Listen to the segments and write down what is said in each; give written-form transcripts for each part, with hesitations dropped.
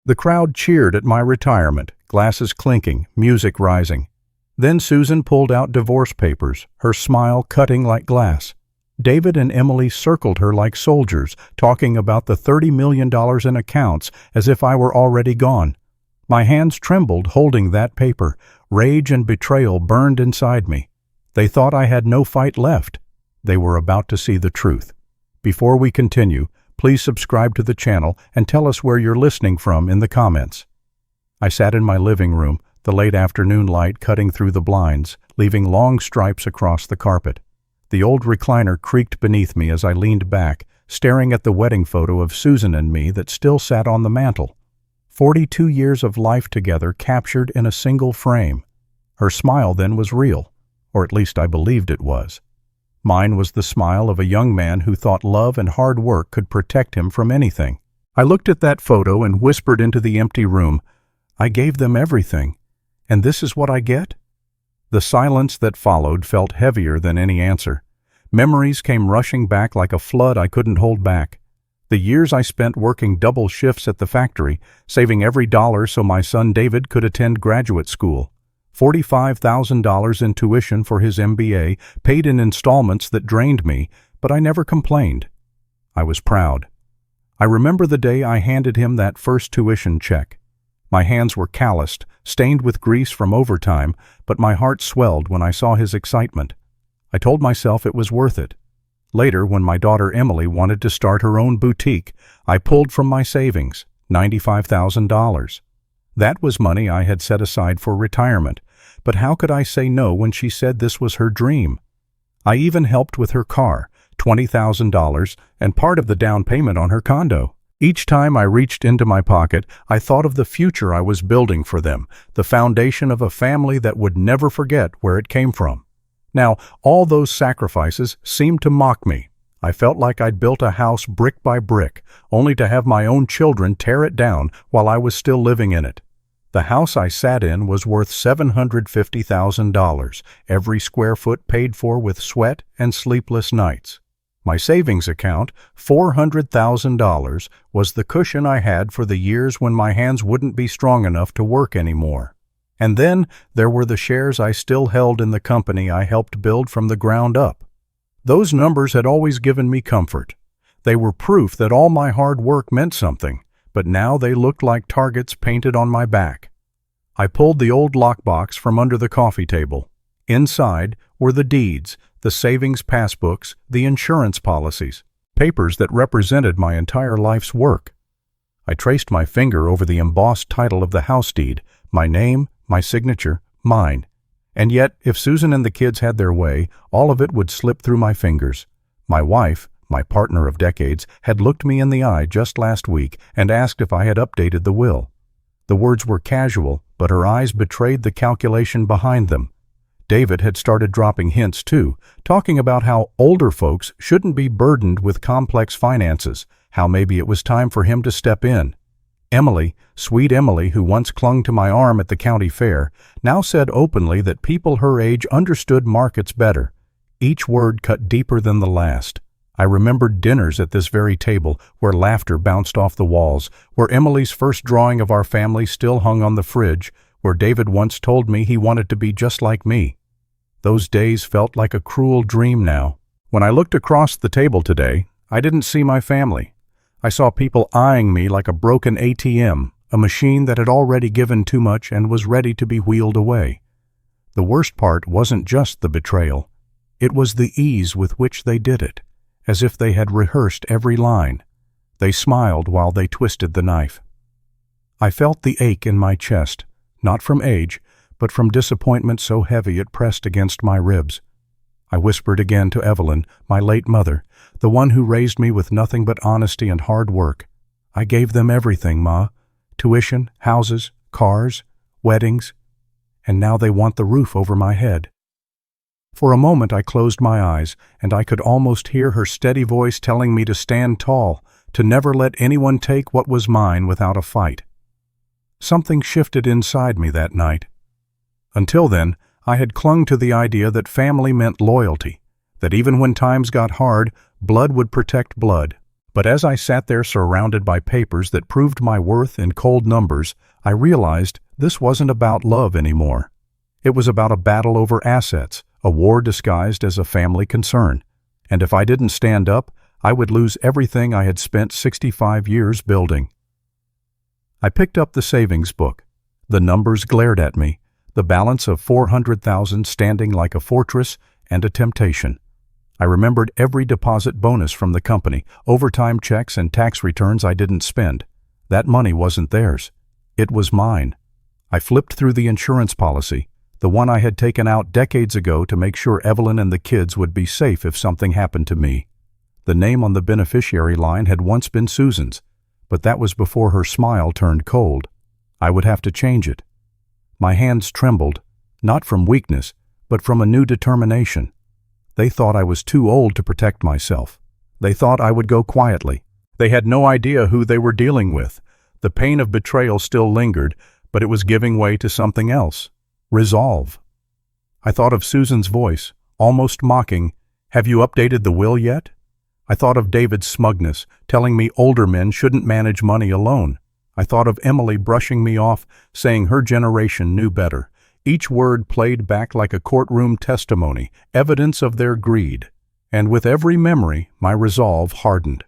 The crowd cheered at my retirement, glasses clinking, music rising. Then Susan pulled out divorce papers, her smile cutting like glass. David and Emily circled her like soldiers, talking about the $30 million in accounts as if I were already gone. My hands trembled holding that paper. Rage and betrayal burned inside me. They thought I had no fight left. They were about to see the truth. Before we continue, please subscribe to the channel and tell us where you're listening from in the comments. I sat in my living room, the late afternoon light cutting through the blinds, leaving long stripes across the carpet. The old recliner creaked beneath me as I leaned back, staring at the wedding photo of Susan and me that still sat on the mantel. 42 years of life together captured in a single frame. Her smile then was real, or at least I believed it was. Mine was the smile of a young man who thought love and hard work could protect him from anything. I looked at that photo and whispered into the empty room, "I gave them everything, and this is what I get?" The silence that followed felt heavier than any answer. Memories came rushing back like a flood I couldn't hold back. The years I spent working double shifts at the factory, saving every dollar so my son David could attend graduate school. $45,000 in tuition for his MBA, paid in installments that drained me, but I never complained. I was proud. I remember the day I handed him that first tuition check. My hands were calloused, stained with grease from overtime, but my heart swelled when I saw his excitement. I told myself it was worth it. Later, when my daughter Emily wanted to start her own boutique, I pulled from my savings, $95,000. That was money I had set aside for retirement, but how could I say no when she said this was her dream? I even helped with her car, $20,000, and part of the down payment on her condo. Each time I reached into my pocket, I thought of the future I was building for them, the foundation of a family that would never forget where it came from. Now, all those sacrifices seemed to mock me. I felt like I'd built a house brick by brick, only to have my own children tear it down while I was still living in it. The house I sat in was worth $750,000, every square foot paid for with sweat and sleepless nights. My savings account, $400,000, was the cushion I had for the years when my hands wouldn't be strong enough to work anymore. And then there were the shares I still held in the company I helped build from the ground up. Those numbers had always given me comfort. They were proof that all my hard work meant something, but now they looked like targets painted on my back. I pulled the old lockbox from under the coffee table. Inside were the deeds, the savings passbooks, the insurance policies, papers that represented my entire life's work. I traced my finger over the embossed title of the house deed, my name, my signature, mine. And yet, if Susan and the kids had their way, all of it would slip through my fingers. My wife, my partner of decades, had looked me in the eye just last week and asked if I had updated the will. The words were casual, but her eyes betrayed the calculation behind them. David had started dropping hints too, talking about how older folks shouldn't be burdened with complex finances, how maybe it was time for him to step in. Emily, sweet Emily, who once clung to my arm at the county fair, now said openly that people her age understood markets better. Each word cut deeper than the last. I remembered dinners at this very table where laughter bounced off the walls, where Emily's first drawing of our family still hung on the fridge, where David once told me he wanted to be just like me. Those days felt like a cruel dream now. When I looked across the table today, I didn't see my family. I saw people eyeing me like a broken ATM, a machine that had already given too much and was ready to be wheeled away. The worst part wasn't just the betrayal. It was the ease with which they did it, as if they had rehearsed every line. They smiled while they twisted the knife. I felt the ache in my chest, not from age, but from disappointment so heavy it pressed against my ribs. I whispered again to Evelyn, my late mother, the one who raised me with nothing but honesty and hard work. I gave them everything, Ma. Tuition, houses, cars, weddings, and now they want the roof over my head. For a moment I closed my eyes, and I could almost hear her steady voice telling me to stand tall, to never let anyone take what was mine without a fight. Something shifted inside me that night. Until then, I had clung to the idea that family meant loyalty, that even when times got hard, blood would protect blood. But as I sat there surrounded by papers that proved my worth in cold numbers, I realized this wasn't about love anymore. It was about a battle over assets, a war disguised as a family concern. And if I didn't stand up, I would lose everything I had spent 65 years building. I picked up the savings book. The numbers glared at me, the balance of $400,000 standing like a fortress and a temptation. I remembered every deposit bonus from the company, overtime checks and tax returns I didn't spend. That money wasn't theirs. It was mine. I flipped through the insurance policy, the one I had taken out decades ago to make sure Evelyn and the kids would be safe if something happened to me. The name on the beneficiary line had once been Susan's, but that was before her smile turned cold. I would have to change it. My hands trembled, not from weakness, but from a new determination. They thought I was too old to protect myself. They thought I would go quietly. They had no idea who they were dealing with. The pain of betrayal still lingered, but it was giving way to something else. Resolve. I thought of Susan's voice, almost mocking, "Have you updated the will yet?" I thought of David's smugness, telling me older men shouldn't manage money alone. I thought of Emily brushing me off, saying her generation knew better. Each word played back like a courtroom testimony, evidence of their greed. And with every memory, my resolve hardened.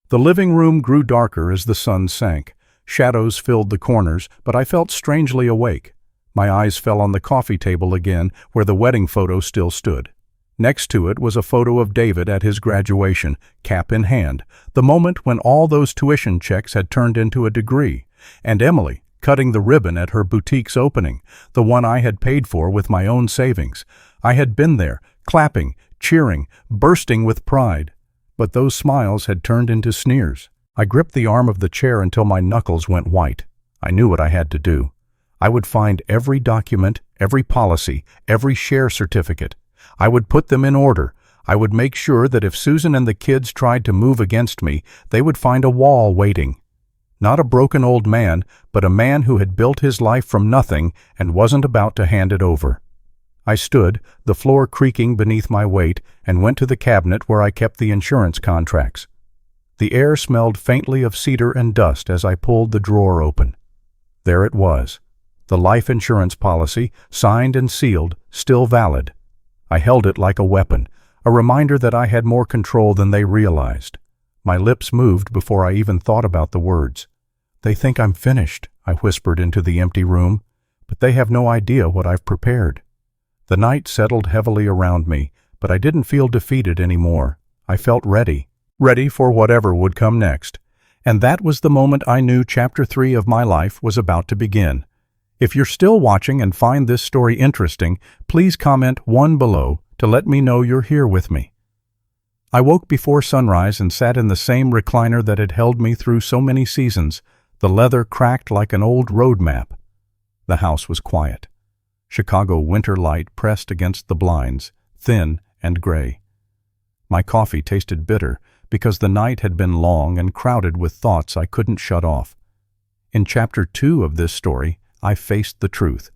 The living room grew darker as the sun sank. Shadows filled the corners, but I felt strangely awake. My eyes fell on the coffee table again, where the wedding photo still stood. Next to it was a photo of David at his graduation, cap in hand, the moment when all those tuition checks had turned into a degree, and Emily, cutting the ribbon at her boutique's opening, the one I had paid for with my own savings. I had been there, clapping, cheering, bursting with pride. But those smiles had turned into sneers. I gripped the arm of the chair until my knuckles went white. I knew what I had to do. I would find every document, every policy, every share certificate. I would put them in order. I would make sure that if Susan and the kids tried to move against me, they would find a wall waiting. Not a broken old man, but a man who had built his life from nothing and wasn't about to hand it over. I stood, the floor creaking beneath my weight, and went to the cabinet where I kept the insurance contracts. The air smelled faintly of cedar and dust as I pulled the drawer open. There it was, the life insurance policy, signed and sealed, still valid. I held it like a weapon, a reminder that I had more control than they realized. My lips moved before I even thought about the words. "They think I'm finished," I whispered into the empty room, "but they have no idea what I've prepared." The night settled heavily around me, but I didn't feel defeated anymore. I felt ready for whatever would come next. And that was the moment I knew Chapter 3 of my life was about to begin. If you're still watching and find this story interesting, please comment 1 below to let me know you're here with me. I woke before sunrise and sat in the same recliner that had held me through so many seasons, the leather cracked like an old road map. The house was quiet. Chicago winter light pressed against the blinds, thin and gray. My coffee tasted bitter because the night had been long and crowded with thoughts I couldn't shut off. In Chapter 2 of this story, I faced the truth.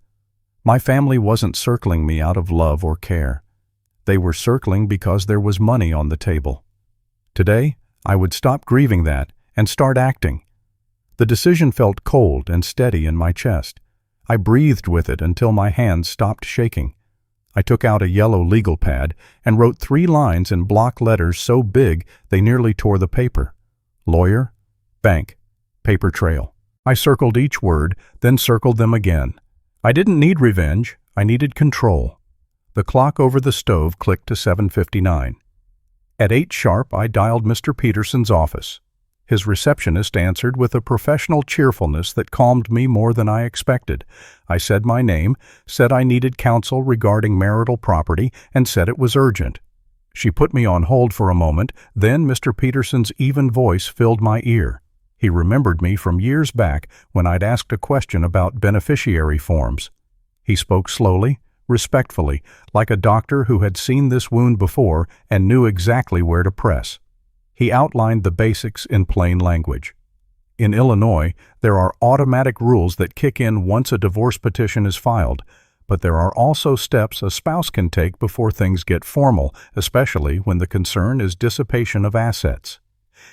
My family wasn't circling me out of love or care. They were circling because there was money on the table. Today, I would stop grieving that and start acting. The decision felt cold and steady in my chest. I breathed with it until my hands stopped shaking. I took out a yellow legal pad and wrote 3 lines in block letters so big they nearly tore the paper. Lawyer, bank, paper trail. I circled each word, then circled them again. I didn't need revenge, I needed control. The clock over the stove clicked to 7:59. At 8 sharp, I dialed Mr. Peterson's office. His receptionist answered with a professional cheerfulness that calmed me more than I expected. I said my name, said I needed counsel regarding marital property, and said it was urgent. She put me on hold for a moment, then Mr. Peterson's even voice filled my ear. He remembered me from years back when I'd asked a question about beneficiary forms. He spoke slowly, respectfully, like a doctor who had seen this wound before and knew exactly where to press. He outlined the basics in plain language. In Illinois, there are automatic rules that kick in once a divorce petition is filed, but there are also steps a spouse can take before things get formal, especially when the concern is dissipation of assets.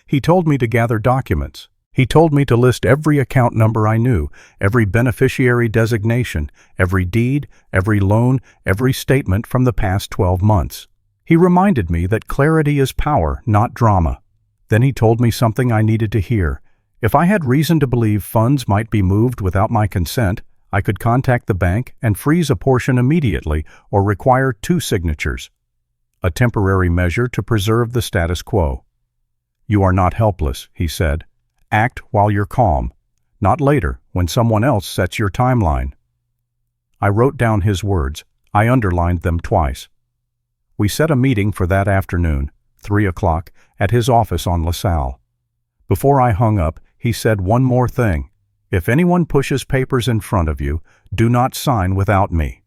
He told me to gather documents. He told me to list every account number I knew, every beneficiary designation, every deed, every loan, every statement from the past 12 months. He reminded me that clarity is power, not drama. Then he told me something I needed to hear. If I had reason to believe funds might be moved without my consent, I could contact the bank and freeze a portion immediately or require 2 signatures. A temporary measure to preserve the status quo. "You are not helpless," he said. "Act while you're calm, not later when someone else sets your timeline." I wrote down his words. I underlined them twice. We set a meeting for that afternoon, 3 o'clock, at his office on LaSalle. Before I hung up, he said one more thing. "If anyone pushes papers in front of you, do not sign without me."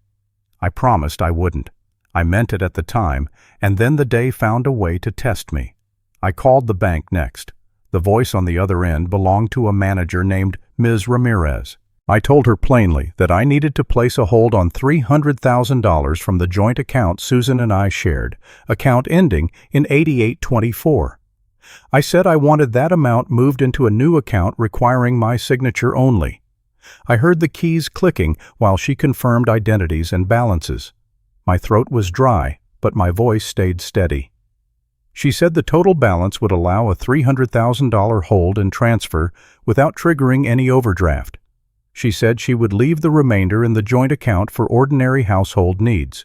I promised I wouldn't. I meant it at the time, and then the day found a way to test me. I called the bank next. The voice on the other end belonged to a manager named Ms. Ramirez. I told her plainly that I needed to place a hold on $300,000 from the joint account Susan and I shared, account ending in 8824. I said I wanted that amount moved into a new account requiring my signature only. I heard the keys clicking while she confirmed identities and balances. My throat was dry, but my voice stayed steady. She said the total balance would allow a $300,000 hold and transfer without triggering any overdraft. She said she would leave the remainder in the joint account for ordinary household needs.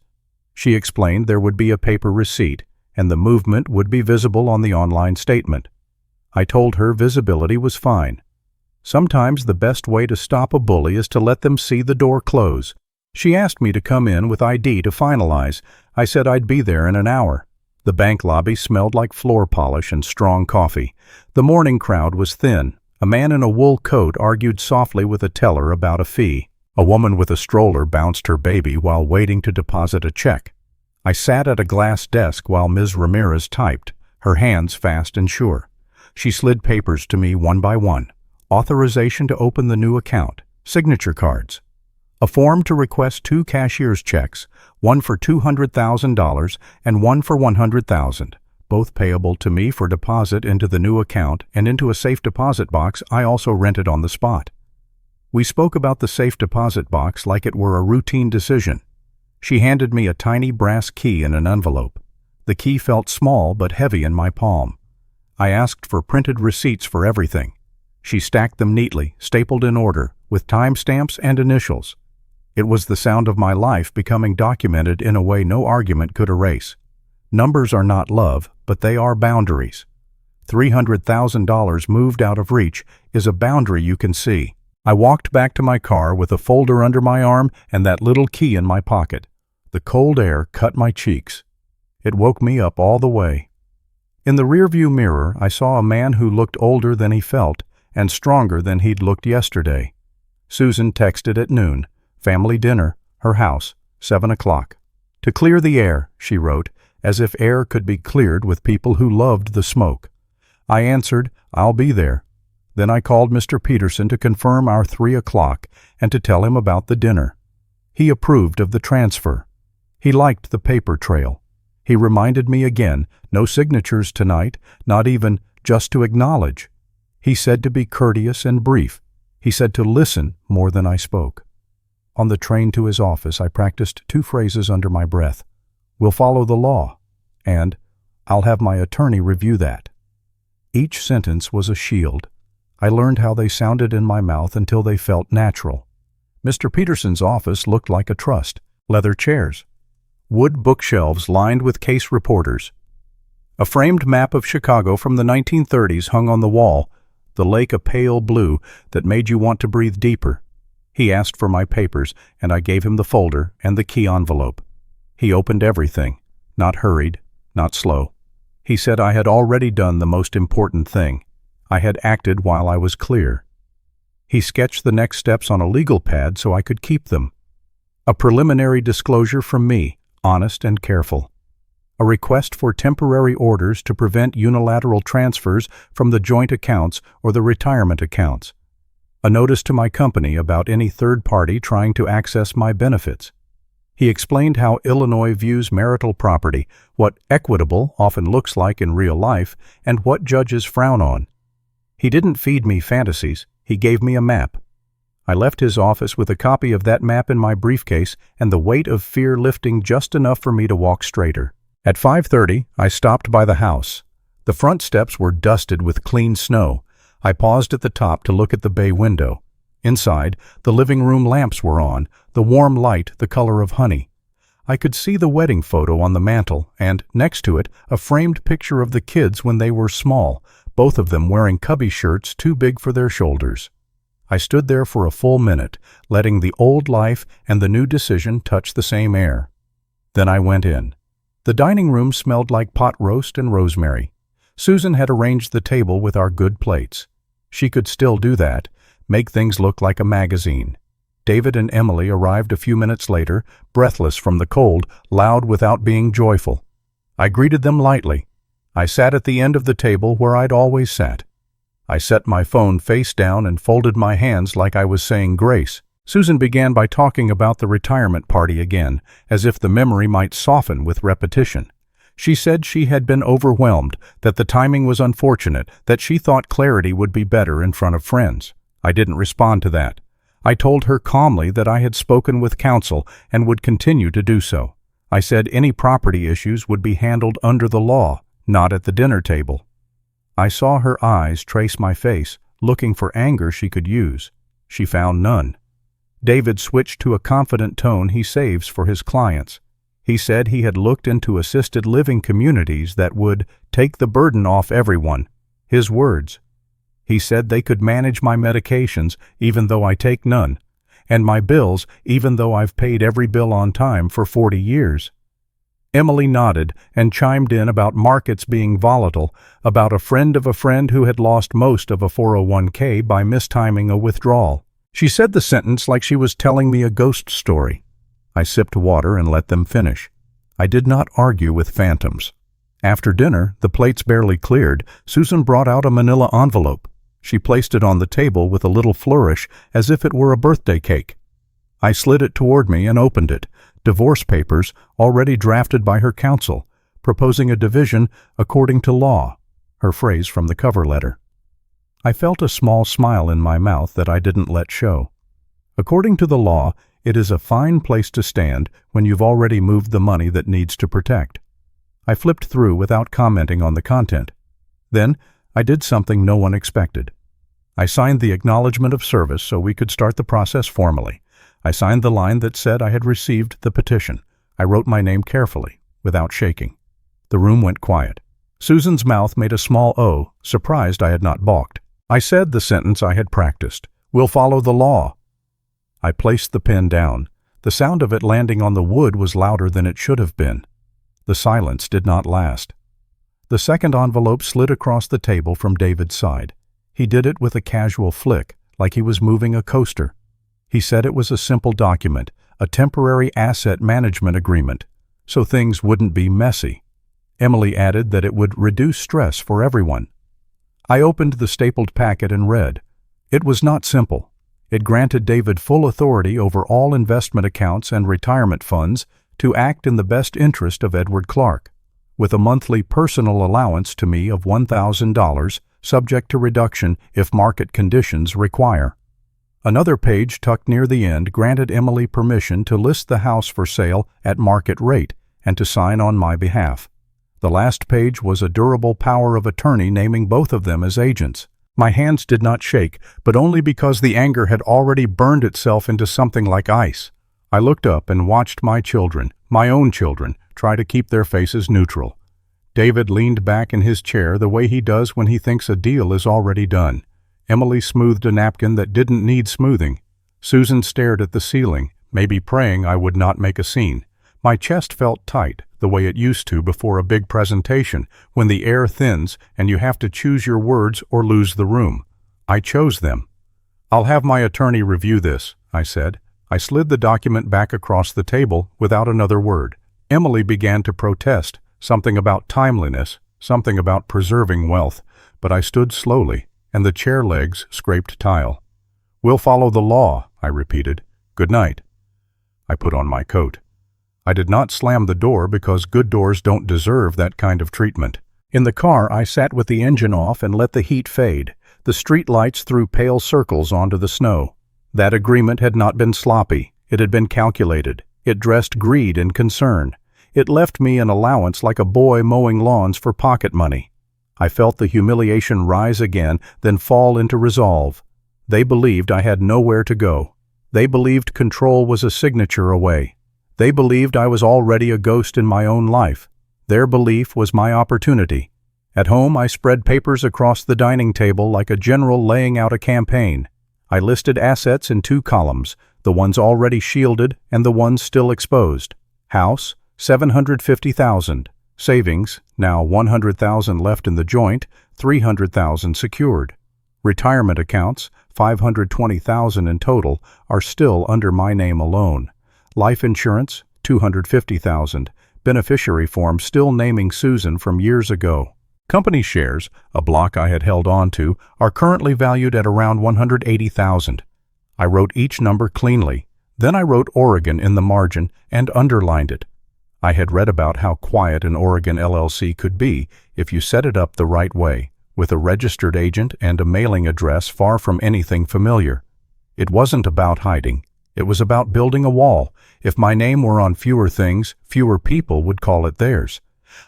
She explained there would be a paper receipt, and the movement would be visible on the online statement. I told her visibility was fine. Sometimes the best way to stop a bully is to let them see the door close. She asked me to come in with ID to finalize. I said I'd be there in an hour. The bank lobby smelled like floor polish and strong coffee. The morning crowd was thin. A man in a wool coat argued softly with a teller about a fee. A woman with a stroller bounced her baby while waiting to deposit a check. I sat at a glass desk while Ms. Ramirez typed, her hands fast and sure. She slid papers to me one by one. Authorization to open the new account, signature cards. A form to request 2 cashier's checks, one for $200,000 and one for $100,000, both payable to me for deposit into the new account and into a safe deposit box I also rented on the spot. We spoke about the safe deposit box like it were a routine decision. She handed me a tiny brass key in an envelope. The key felt small but heavy in my palm. I asked for printed receipts for everything. She stacked them neatly, stapled in order, with timestamps and initials. It was the sound of my life becoming documented in a way no argument could erase. Numbers are not love, but they are boundaries. $300,000 moved out of reach is a boundary you can see. I walked back to my car with a folder under my arm and that little key in my pocket. The cold air cut my cheeks. It woke me up all the way. In the rearview mirror, I saw a man who looked older than he felt and stronger than he'd looked yesterday. Susan texted at noon. Family dinner, her house, 7 o'clock. To clear the air, she wrote, as if air could be cleared with people who loved the smoke. I answered, I'll be there. Then I called Mr. Peterson to confirm our 3 o'clock and to tell him about the dinner. He approved of the transfer. He liked the paper trail. He reminded me again, no signatures tonight, not even just to acknowledge. He said to be courteous and brief. He said to listen more than I spoke. On the train to his office, I practiced 2 phrases under my breath. We'll follow the law, and I'll have my attorney review that. Each sentence was a shield. I learned how they sounded in my mouth until they felt natural. Mr. Peterson's office looked like a trust. Leather chairs. Wood bookshelves lined with case reporters. A framed map of Chicago from the 1930s hung on the wall, the lake a pale blue that made you want to breathe deeper. He asked for my papers, and I gave him the folder and the key envelope. He opened everything, not hurried, not slow. He said I had already done the most important thing. I had acted while I was clear. He sketched the next steps on a legal pad so I could keep them. A preliminary disclosure from me, honest and careful. A request for temporary orders to prevent unilateral transfers from the joint accounts or the retirement accounts. A notice to my company about any third party trying to access my benefits. He explained how Illinois views marital property, what equitable often looks like in real life, and what judges frown on. He didn't feed me fantasies, he gave me a map. I left his office with a copy of that map in my briefcase and the weight of fear lifting just enough for me to walk straighter. At 5:30, I stopped by the house. The front steps were dusted with clean snow. I paused at the top to look at the bay window. Inside, the living room lamps were on, the warm light the color of honey. I could see the wedding photo on the mantel and, next to it, a framed picture of the kids when they were small, both of them wearing cubby shirts too big for their shoulders. I stood there for a full minute, letting the old life and the new decision touch the same air. Then I went in. The dining room smelled like pot roast and rosemary. Susan had arranged the table with our good plates. She could still do that, make things look like a magazine. David and Emily arrived a few minutes later, breathless from the cold, loud without being joyful. I greeted them lightly. I sat at the end of the table where I'd always sat. I set my phone face down and folded my hands like I was saying grace. Susan began by talking about the retirement party again, as if the memory might soften with repetition. She said she had been overwhelmed, that the timing was unfortunate, that she thought clarity would be better in front of friends. I didn't respond to that. I told her calmly that I had spoken with counsel and would continue to do so. I said any property issues would be handled under the law, not at the dinner table. I saw her eyes trace my face, looking for anger she could use. She found none. David switched to a confident tone he saves for his clients. He said he had looked into assisted living communities that would take the burden off everyone. His words. He said they could manage my medications even though I take none, and my bills even though I've paid every bill on time for 40 years. Emily nodded and chimed in about markets being volatile, about a friend of a friend who had lost most of a 401k by mistiming a withdrawal. She said the sentence like she was telling me a ghost story. I sipped water and let them finish. I did not argue with phantoms. After dinner, the plates barely cleared, Susan brought out a manila envelope. She placed it on the table with a little flourish as if it were a birthday cake. I slid it toward me and opened it. Divorce papers, already drafted by her counsel, proposing a division according to law, her phrase from the cover letter. I felt a small smile in my mouth that I didn't let show. According to the law, it is a fine place to stand when you've already moved the money that needs to protect. I flipped through without commenting on the content. Then, I did something no one expected. I signed the acknowledgement of service so we could start the process formally. I signed the line that said I had received the petition. I wrote my name carefully, without shaking. The room went quiet. Susan's mouth made a small O, surprised I had not balked. I said the sentence I had practiced. We'll follow the law. I placed the pen down. The sound of it landing on the wood was louder than it should have been. The silence did not last. The second envelope slid across the table from David's side. He did it with a casual flick, like he was moving a coaster. He said it was a simple document, a temporary asset management agreement, so things wouldn't be messy. Emily added that it would reduce stress for everyone. I opened the stapled packet and read. It was not simple. It granted David full authority over all investment accounts and retirement funds to act in the best interest of Edward Clark, with a monthly personal allowance to me of $1,000, subject to reduction if market conditions require. Another page tucked near the end granted Emily permission to list the house for sale at market rate and to sign on my behalf. The last page was a durable power of attorney naming both of them as agents. My hands did not shake, but only because the anger had already burned itself into something like ice. I looked up and watched my children, my own children, try to keep their faces neutral. David leaned back in his chair the way he does when he thinks a deal is already done. Emily smoothed a napkin that didn't need smoothing. Susan stared at the ceiling, maybe praying I would not make a scene. My chest felt tight, the way it used to before a big presentation, when the air thins and you have to choose your words or lose the room. I chose them. I'll have my attorney review this, I said. I slid the document back across the table without another word. Emily began to protest, something about timeliness, something about preserving wealth, but I stood slowly, and the chair legs scraped tile. We'll follow the law, I repeated. Good night. I put on my coat. I did not slam the door because good doors don't deserve that kind of treatment. In the car, I sat with the engine off and let the heat fade. The street lights threw pale circles onto the snow. That agreement had not been sloppy. It had been calculated. It dressed greed and concern. It left me an allowance like a boy mowing lawns for pocket money. I felt the humiliation rise again, then fall into resolve. They believed I had nowhere to go. They believed control was a signature away. They believed I was already a ghost in my own life. Their belief was my opportunity. At home, I spread papers across the dining table like a general laying out a campaign. I listed assets in 2 columns, the ones already shielded and the ones still exposed. House, $750,000. Savings, now $100,000 left in the joint, $300,000 secured. Retirement accounts, $520,000 in total, are still under my name alone. Life insurance, $250,000. Beneficiary form still naming Susan from years ago. Company shares, a block I had held on to, are currently valued at around $180,000. I wrote each number cleanly. Then I wrote Oregon in the margin and underlined it. I had read about how quiet an Oregon LLC could be if you set it up the right way, with a registered agent and a mailing address far from anything familiar. It wasn't about hiding. It was about building a wall. If my name were on fewer things, fewer people would call it theirs.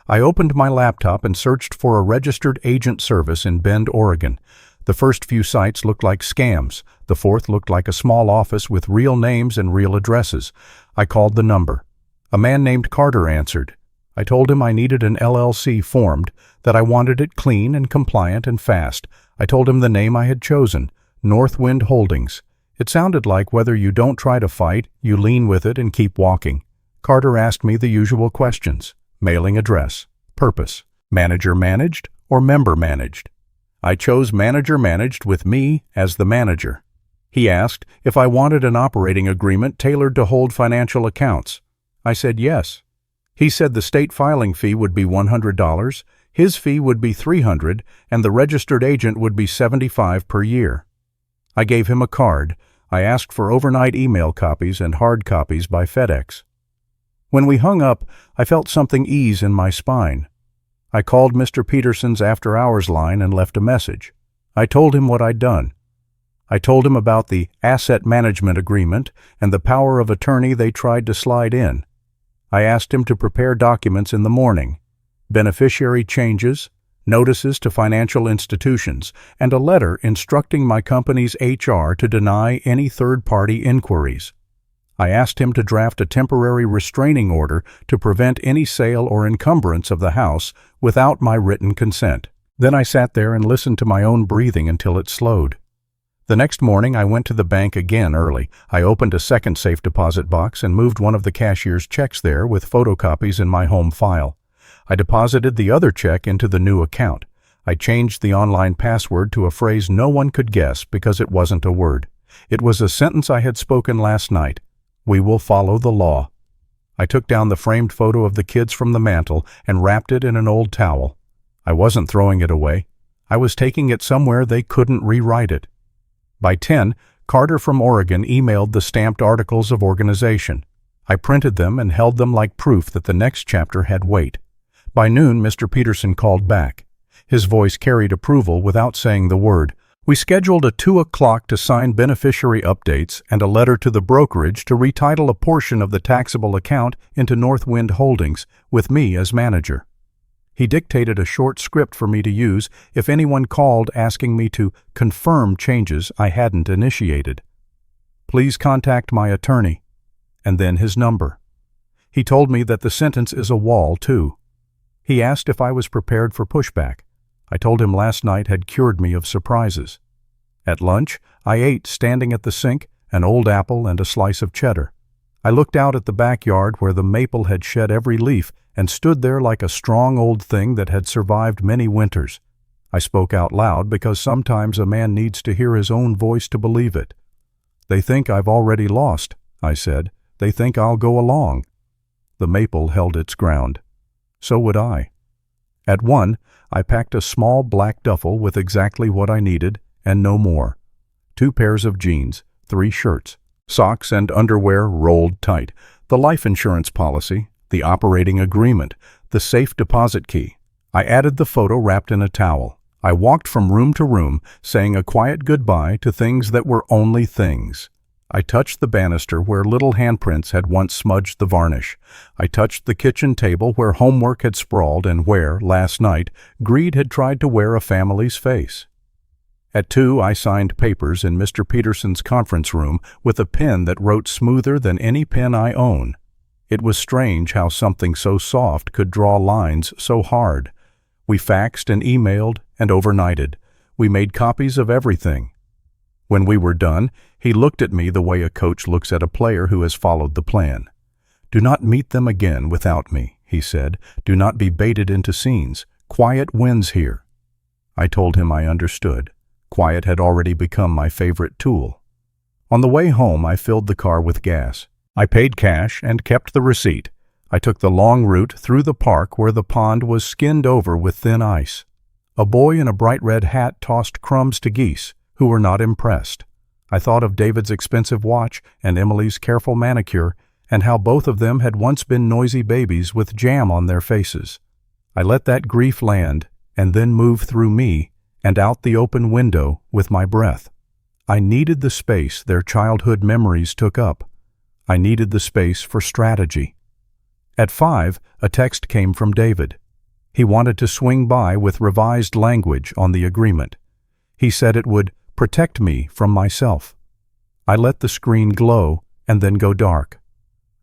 I opened my laptop and searched for a registered agent service in Bend, Oregon. The first few sites looked like scams. The fourth looked like a small office with real names and real addresses. I called the number. A man named Carter answered. I told him I needed an LLC formed, that I wanted it clean and compliant and fast. I told him the name I had chosen, Northwind Holdings. It sounded like whether you don't try to fight, you lean with it and keep walking. Carter asked me the usual questions. Mailing address, purpose, manager managed or member managed. I chose manager managed with me as the manager. He asked if I wanted an operating agreement tailored to hold financial accounts. I said yes. He said the state filing fee would be $100, his fee would be $300, and the registered agent would be $75 per year. I gave him a card. I asked for overnight email copies and hard copies by FedEx. When we hung up, I felt something ease in my spine. I called Mr. Peterson's after-hours line and left a message. I told him what I'd done. I told him about the asset management agreement and the power of attorney they tried to slide in. I asked him to prepare documents in the morning, beneficiary changes, notices to financial institutions, and a letter instructing my company's HR to deny any third-party inquiries. I asked him to draft a temporary restraining order to prevent any sale or encumbrance of the house without my written consent. Then I sat there and listened to my own breathing until it slowed. The next morning I went to the bank again early. I opened a second safe deposit box and moved one of the cashier's checks there with photocopies in my home file. I deposited the other check into the new account. I changed the online password to a phrase no one could guess because it wasn't a word. It was a sentence I had spoken last night. We will follow the law. I took down the framed photo of the kids from the mantel and wrapped it in an old towel. I wasn't throwing it away. I was taking it somewhere they couldn't rewrite it. By 10, Carter from Oregon emailed the stamped articles of organization. I printed them and held them like proof that the next chapter had weight. By noon, Mr. Peterson called back. His voice carried approval without saying the word. We scheduled a 2 o'clock to sign beneficiary updates and a letter to the brokerage to retitle a portion of the taxable account into Northwind Holdings, with me as manager. He dictated a short script for me to use if anyone called asking me to confirm changes I hadn't initiated. Please contact my attorney, and then his number. He told me that the sentence is a wall, too. He asked if I was prepared for pushback. I told him last night had cured me of surprises. At lunch, I ate standing at the sink, an old apple and a slice of cheddar. I looked out at the backyard where the maple had shed every leaf and stood there like a strong old thing that had survived many winters. I spoke out loud because sometimes a man needs to hear his own voice to believe it. They think I've already lost, I said. They think I'll go along. The maple held its ground. So would I. At 1, I packed a small black duffel with exactly what I needed and no more. 2 pairs of jeans, 3 shirts, socks and underwear rolled tight. The life insurance policy, the operating agreement, the safe deposit key. I added the photo wrapped in a towel. I walked from room to room, saying a quiet goodbye to things that were only things. I touched the banister where little handprints had once smudged the varnish. I touched the kitchen table where homework had sprawled and where, last night, greed had tried to wear a family's face. At 2, I signed papers in Mr. Peterson's conference room with a pen that wrote smoother than any pen I own. It was strange how something so soft could draw lines so hard. We faxed and emailed and overnighted. We made copies of everything. When we were done, he looked at me the way a coach looks at a player who has followed the plan. "Do not meet them again without me," he said. "Do not be baited into scenes. Quiet wins here." I told him I understood. Quiet had already become my favorite tool. On the way home, I filled the car with gas. I paid cash and kept the receipt. I took the long route through the park where the pond was skinned over with thin ice. A boy in a bright red hat tossed crumbs to geese, who were not impressed. I thought of David's expensive watch and Emily's careful manicure, and how both of them had once been noisy babies with jam on their faces. I let that grief land, and then move through me and out the open window with my breath. I needed the space their childhood memories took up. I needed the space for strategy. At 5, a text came from David. He wanted to swing by with revised language on the agreement. He said it would protect me from myself. I let the screen glow and then go dark.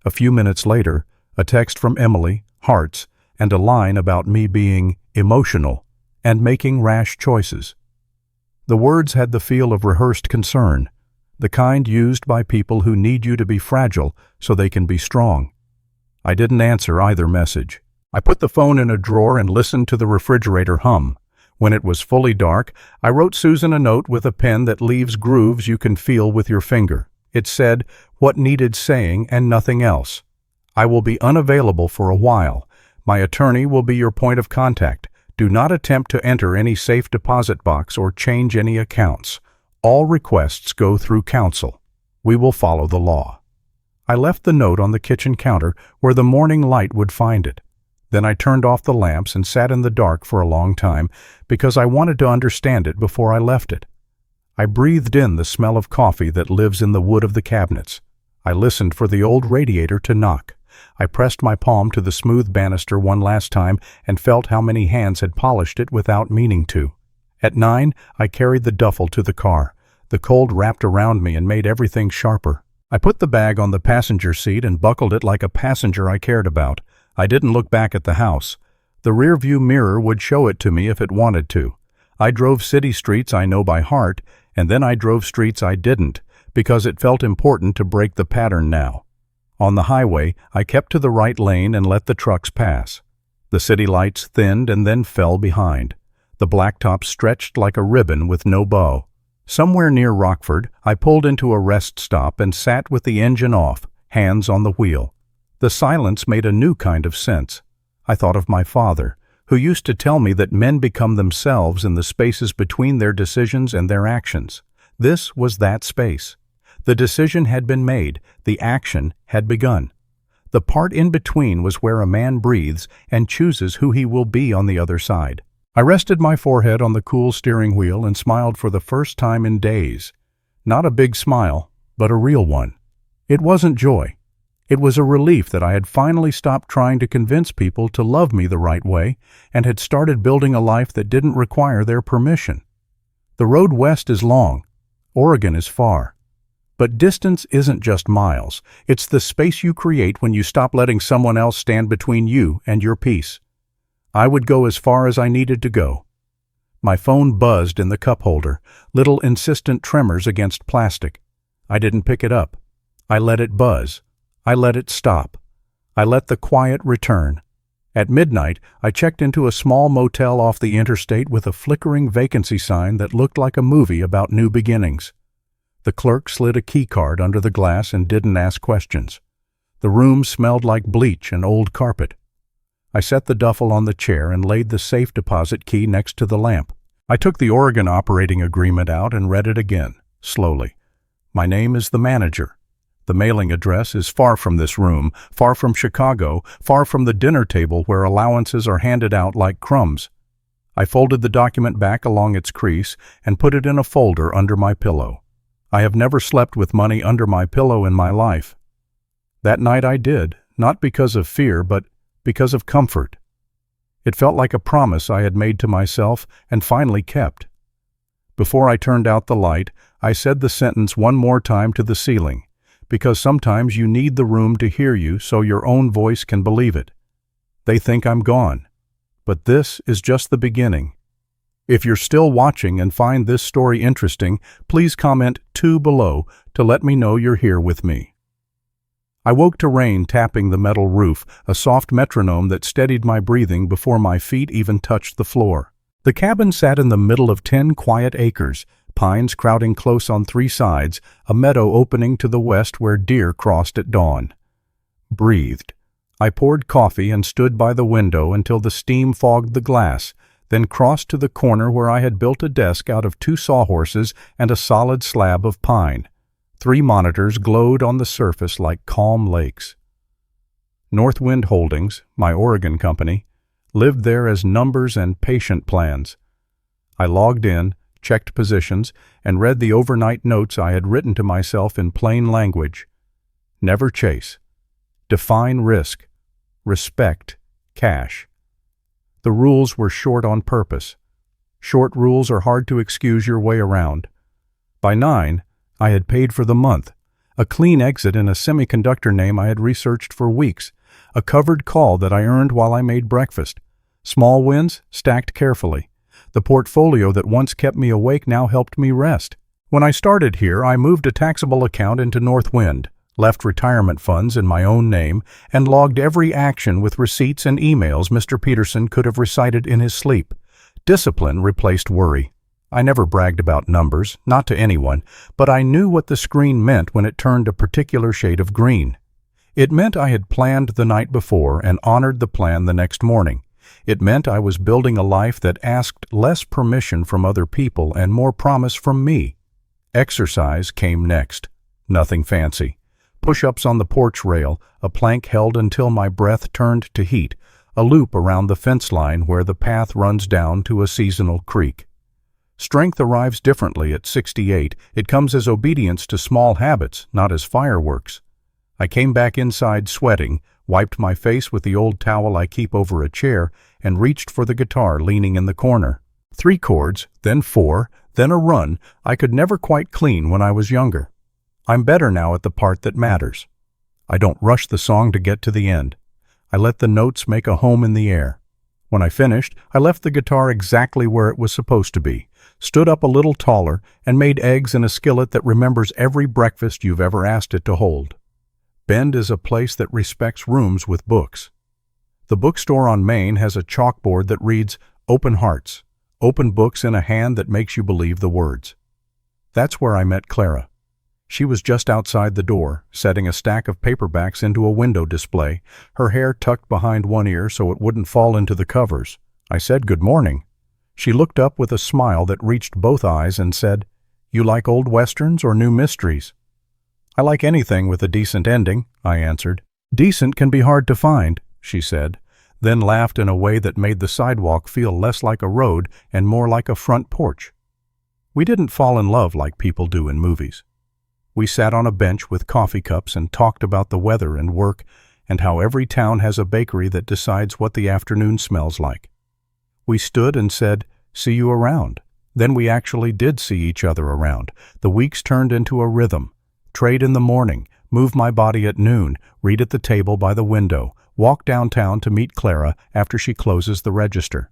A few minutes later, a text from Emily, hearts, and a line about me being emotional and making rash choices. The words had the feel of rehearsed concern, the kind used by people who need you to be fragile so they can be strong. I didn't answer either message. I put the phone in a drawer and listened to the refrigerator hum. When it was fully dark, I wrote Susan a note with a pen that leaves grooves you can feel with your finger. It said what needed saying and nothing else. "I will be unavailable for a while. My attorney will be your point of contact. Do not attempt to enter any safe deposit box or change any accounts. All requests go through counsel. We will follow the law." I left the note on the kitchen counter where the morning light would find it. Then I turned off the lamps and sat in the dark for a long time because I wanted to understand it before I left it. I breathed in the smell of coffee that lives in the wood of the cabinets. I listened for the old radiator to knock. I pressed my palm to the smooth banister one last time and felt how many hands had polished it without meaning to. At 9, I carried the duffel to the car. The cold wrapped around me and made everything sharper. I put the bag on the passenger seat and buckled it like a passenger I cared about. I didn't look back at the house. The rearview mirror would show it to me if it wanted to. I drove city streets I know by heart, and then I drove streets I didn't, because it felt important to break the pattern now. On the highway, I kept to the right lane and let the trucks pass. The city lights thinned and then fell behind. The blacktop stretched like a ribbon with no bow. Somewhere near Rockford, I pulled into a rest stop and sat with the engine off, hands on the wheel. The silence made a new kind of sense. I thought of my father, who used to tell me that men become themselves in the spaces between their decisions and their actions. This was that space. The decision had been made, the action had begun. The part in between was where a man breathes and chooses who he will be on the other side. I rested my forehead on the cool steering wheel and smiled for the first time in days. Not a big smile, but a real one. It wasn't joy. It was a relief that I had finally stopped trying to convince people to love me the right way and had started building a life that didn't require their permission. The road west is long. Oregon is far. But distance isn't just miles. It's the space you create when you stop letting someone else stand between you and your peace. I would go as far as I needed to go. My phone buzzed in the cup holder, little insistent tremors against plastic. I didn't pick it up. I let it buzz. I let it stop. I let the quiet return. At midnight, I checked into a small motel off the interstate with a flickering vacancy sign that looked like a movie about new beginnings. The clerk slid a key card under the glass and didn't ask questions. The room smelled like bleach and old carpet. I set the duffel on the chair and laid the safe deposit key next to the lamp. I took the Oregon operating agreement out and read it again, slowly. My name is the manager. The mailing address is far from this room, far from Chicago, far from the dinner table where allowances are handed out like crumbs. I folded the document back along its crease and put it in a folder under my pillow. I have never slept with money under my pillow in my life. That night I did, not because of fear, but because of comfort. It felt like a promise I had made to myself and finally kept. Before I turned out the light, I said the sentence one more time to the ceiling, because sometimes you need the room to hear you so your own voice can believe it. They think I'm gone, but this is just the beginning. If you're still watching and find this story interesting, please comment 2 below to let me know you're here with me. I woke to rain tapping the metal roof, a soft metronome that steadied my breathing before my feet even touched the floor. The cabin sat in the middle of 10 quiet acres, pines crowding close on 3 sides, a meadow opening to the west where deer crossed at dawn. Breathed. I poured coffee and stood by the window until the steam fogged the glass, then crossed to the corner where I had built a desk out of 2 sawhorses and a solid slab of pine. 3 monitors glowed on the surface like calm lakes. Northwind Holdings, my Oregon company, lived there as numbers and patient plans. I logged in, checked positions, and read the overnight notes I had written to myself in plain language. Never chase. Define risk. Respect cash. The rules were short on purpose. Short rules are hard to excuse your way around. By 9, I had paid for the month, a clean exit in a semiconductor name I had researched for weeks, a covered call that I earned while I made breakfast. Small wins, stacked carefully. The portfolio that once kept me awake now helped me rest. When I started here, I moved a taxable account into Northwind, left retirement funds in my own name, and logged every action with receipts and emails Mr. Peterson could have recited in his sleep. Discipline replaced worry. I never bragged about numbers, not to anyone, but I knew what the screen meant when it turned a particular shade of green. It meant I had planned the night before and honored the plan the next morning. It meant I was building a life that asked less permission from other people and more promise from me. Exercise came next. Nothing fancy. Push-ups on the porch rail, a plank held until my breath turned to heat, a loop around the fence line where the path runs down to a seasonal creek. Strength arrives differently at 68. It comes as obedience to small habits, not as fireworks. I came back inside sweating, wiped my face with the old towel I keep over a chair, and reached for the guitar leaning in the corner. 3 chords, then 4, then a run I could never quite clean when I was younger. I'm better now at the part that matters. I don't rush the song to get to the end. I let the notes make a home in the air. When I finished, I left the guitar exactly where it was supposed to be, stood up a little taller, and made eggs in a skillet that remembers every breakfast you've ever asked it to hold. Bend is a place that respects rooms with books. The bookstore on Main has a chalkboard that reads, "Open Hearts," open books in a hand that makes you believe the words. That's where I met Clara. She was just outside the door, setting a stack of paperbacks into a window display, her hair tucked behind one ear so it wouldn't fall into the covers. I said good morning. She looked up with a smile that reached both eyes and said, "You like old westerns or new mysteries?" "I like anything with a decent ending," I answered. "Decent can be hard to find," she said, then laughed in a way that made the sidewalk feel less like a road and more like a front porch. We didn't fall in love like people do in movies. We sat on a bench with coffee cups and talked about the weather and work and how every town has a bakery that decides what the afternoon smells like. We stood and said, "See you around." Then we actually did see each other around. The weeks turned into a rhythm. Trade in the morning, move my body at noon, read at the table by the window, walk downtown to meet Clara after she closes the register.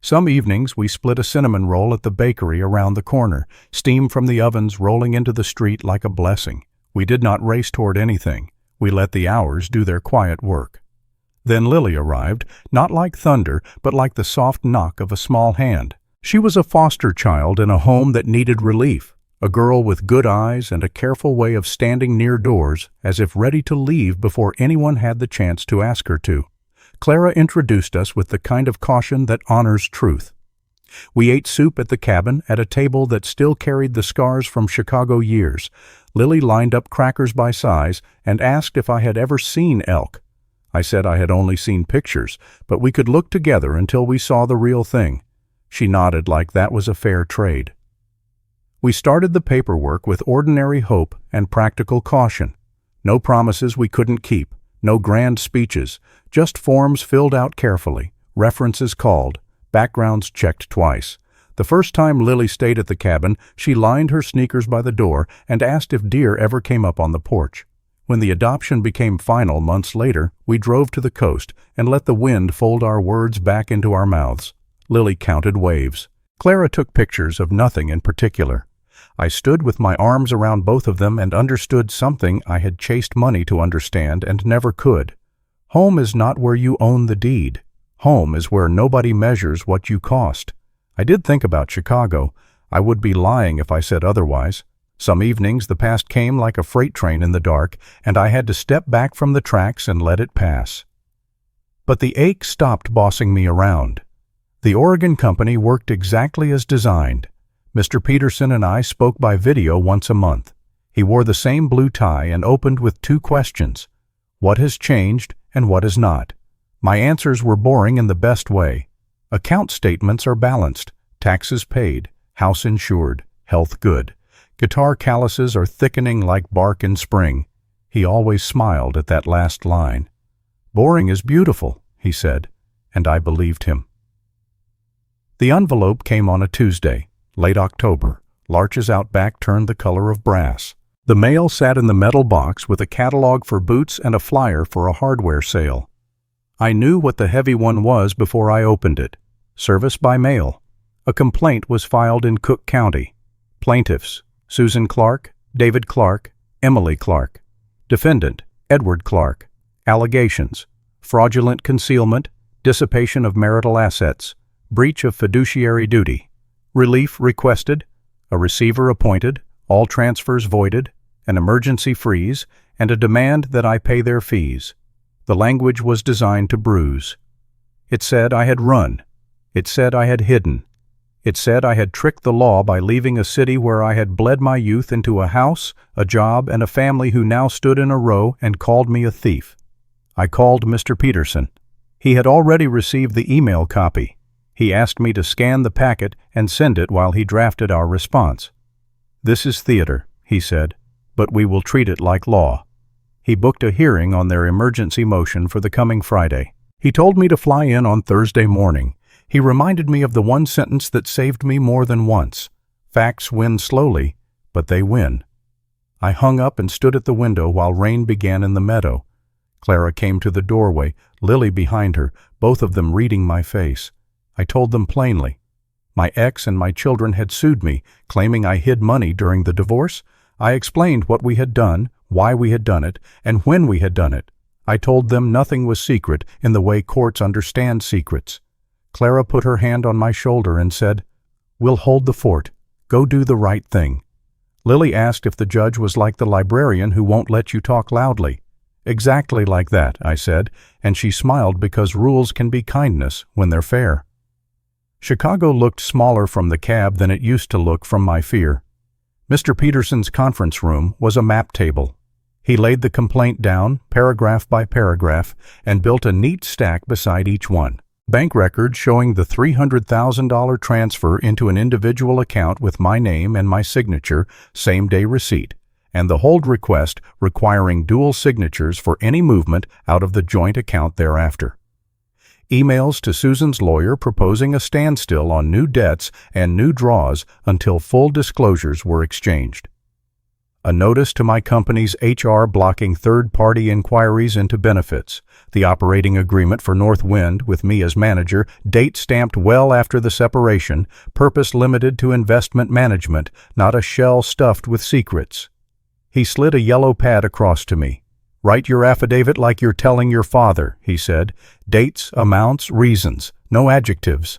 Some evenings we split a cinnamon roll at the bakery around the corner, steam from the ovens rolling into the street like a blessing. We did not race toward anything. We let the hours do their quiet work. Then Lily arrived, not like thunder, but like the soft knock of a small hand. She was a foster child in a home that needed relief, a girl with good eyes and a careful way of standing near doors as if ready to leave before anyone had the chance to ask her to. Clara introduced us with the kind of caution that honors truth. We ate soup at the cabin at a table that still carried the scars from Chicago years, Lily lined up crackers by size and asked if I had ever seen elk. I said I had only seen pictures, but we could look together until we saw the real thing. She nodded like that was a fair trade. We started the paperwork with ordinary hope and practical caution. No promises we couldn't keep, no grand speeches, just forms filled out carefully, references called, backgrounds checked twice. The first time Lily stayed at the cabin, she lined her sneakers by the door and asked if deer ever came up on the porch. When the adoption became final months later, we drove to the coast and let the wind fold our words back into our mouths. Lily counted waves. Clara took pictures of nothing in particular. I stood with my arms around both of them and understood something I had chased money to understand and never could. Home is not where you own the deed. Home is where nobody measures what you cost. I did think about Chicago. I would be lying if I said otherwise. Some evenings the past came like a freight train in the dark, and I had to step back from the tracks and let it pass. But the ache stopped bossing me around. The Oregon company worked exactly as designed. Mr. Peterson and I spoke by video once a month. He wore the same blue tie and opened with 2 questions. What has changed and what has not? My answers were boring in the best way. Account statements are balanced, taxes paid, house insured, health good. Guitar calluses are thickening like bark in spring. He always smiled at that last line. Boring is beautiful, he said, and I believed him. The envelope came on a Tuesday, late October. Larches out back turned the color of brass. The mail sat in the metal box with a catalog for boots and a flyer for a hardware sale. I knew what the heavy one was before I opened it. Service by mail. A complaint was filed in Cook County. Plaintiffs: Susan Clark, David Clark, Emily Clark. Defendant: Edward Clark. Allegations: fraudulent concealment, dissipation of marital assets, breach of fiduciary duty. Relief requested, a receiver appointed, all transfers voided, an emergency freeze, and a demand that I pay their fees. The language was designed to bruise. It said I had run. It said I had hidden. It said I had tricked the law by leaving a city where I had bled my youth into a house, a job, and a family who now stood in a row and called me a thief. I called Mr. Peterson. He had already received the email copy. He asked me to scan the packet and send it while he drafted our response. This is theater, he said, but we will treat it like law. He booked a hearing on their emergency motion for the coming Friday. He told me to fly in on Thursday morning. He reminded me of the one sentence that saved me more than once. Facts win slowly, but they win. I hung up and stood at the window while rain began in the meadow. Clara came to the doorway, Lily behind her, both of them reading my face. I told them plainly. My ex and my children had sued me, claiming I hid money during the divorce. I explained what we had done, why we had done it, and when we had done it. I told them nothing was secret in the way courts understand secrets. Clara put her hand on my shoulder and said, "We'll hold the fort. Go do the right thing." Lily asked if the judge was like the librarian who won't let you talk loudly. Exactly like that, I said, and she smiled because rules can be kindness when they're fair. Chicago looked smaller from the cab than it used to look from my fear. Mr. Peterson's conference room was a map table. He laid the complaint down, paragraph by paragraph, and built a neat stack beside each one. Bank records showing the $300,000 transfer into an individual account with my name and my signature, same-day receipt, and the hold request requiring dual signatures for any movement out of the joint account thereafter. Emails to Susan's lawyer proposing a standstill on new debts and new draws until full disclosures were exchanged. A notice to my company's HR blocking third-party inquiries into benefits. The operating agreement for North Wind, with me as manager, date stamped well after the separation, purpose limited to investment management, not a shell stuffed with secrets. He slid a yellow pad across to me. "Write your affidavit like you're telling your father," he said. "Dates, amounts, reasons, no adjectives."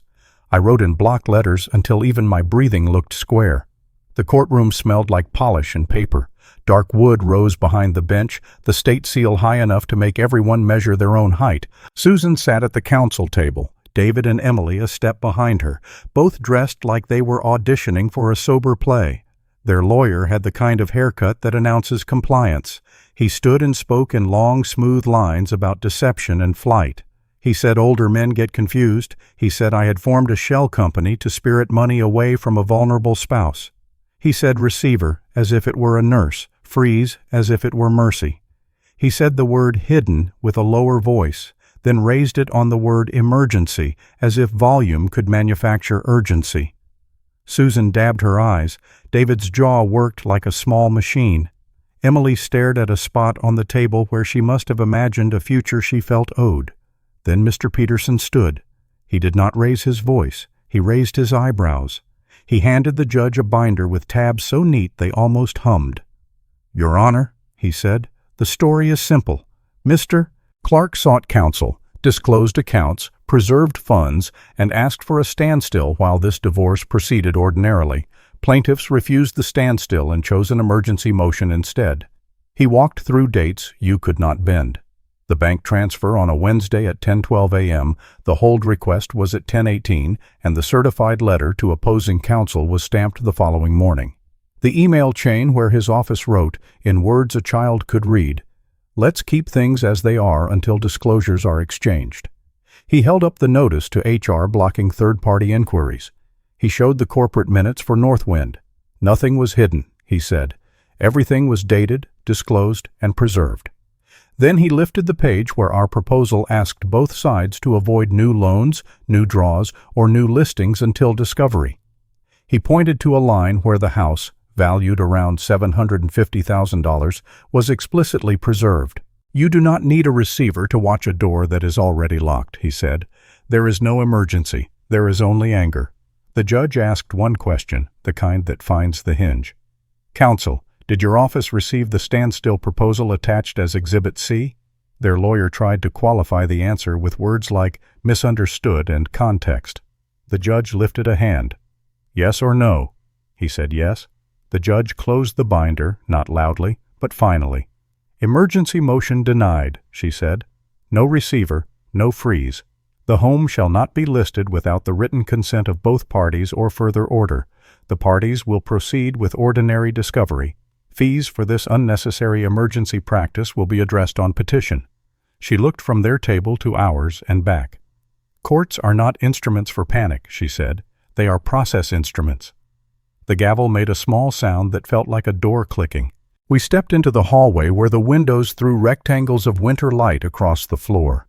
I wrote in block letters until even my breathing looked square. The courtroom smelled like polish and paper. Dark wood rose behind the bench, the state seal high enough to make everyone measure their own height. Susan sat at the counsel table, David and Emily a step behind her, both dressed like they were auditioning for a sober play. Their lawyer had the kind of haircut that announces compliance. He stood and spoke in long, smooth lines about deception and flight. He said older men get confused. He said I had formed a shell company to spirit money away from a vulnerable spouse. He said receiver as if it were a nurse, freeze as if it were mercy. He said the word hidden with a lower voice, then raised it on the word emergency as if volume could manufacture urgency. Susan dabbed her eyes. David's jaw worked like a small machine. Emily stared at a spot on the table where she must have imagined a future she felt owed. Then Mr. Peterson stood. He did not raise his voice. He raised his eyebrows. He handed the judge a binder with tabs so neat they almost hummed. "Your Honor," he said, "the story is simple. Mr. Clark sought counsel, disclosed accounts, preserved funds, and asked for a standstill while this divorce proceeded ordinarily. Plaintiffs refused the standstill and chose an emergency motion instead. He walked through dates you could not bend. The bank transfer on a Wednesday at 10:12 a.m., the hold request was at 10:18, and the certified letter to opposing counsel was stamped the following morning. The email chain where his office wrote, in words a child could read, "Let's keep things as they are until disclosures are exchanged." He held up the notice to HR blocking third-party inquiries. He showed the corporate minutes for Northwind. Nothing was hidden, he said. Everything was dated, disclosed, and preserved. Then he lifted the page where our proposal asked both sides to avoid new loans, new draws, or new listings until discovery. He pointed to a line where the house, valued around $750,000, was explicitly preserved. "You do not need a receiver to watch a door that is already locked," he said. "There is no emergency. There is only anger." The judge asked one question, the kind that finds the hinge. "Counsel, did your office receive the standstill proposal attached as Exhibit C?" Their lawyer tried to qualify the answer with words like misunderstood and context. The judge lifted a hand. "Yes or no?" He said yes. The judge closed the binder, not loudly, but finally. "Emergency motion denied," she said. "No receiver, no freeze. The home shall not be listed without the written consent of both parties or further order. The parties will proceed with ordinary discovery. Fees for this unnecessary emergency practice will be addressed on petition." She looked from their table to ours and back. "Courts are not instruments for panic," she said. "They are process instruments." The gavel made a small sound that felt like a door clicking. We stepped into the hallway where the windows threw rectangles of winter light across the floor.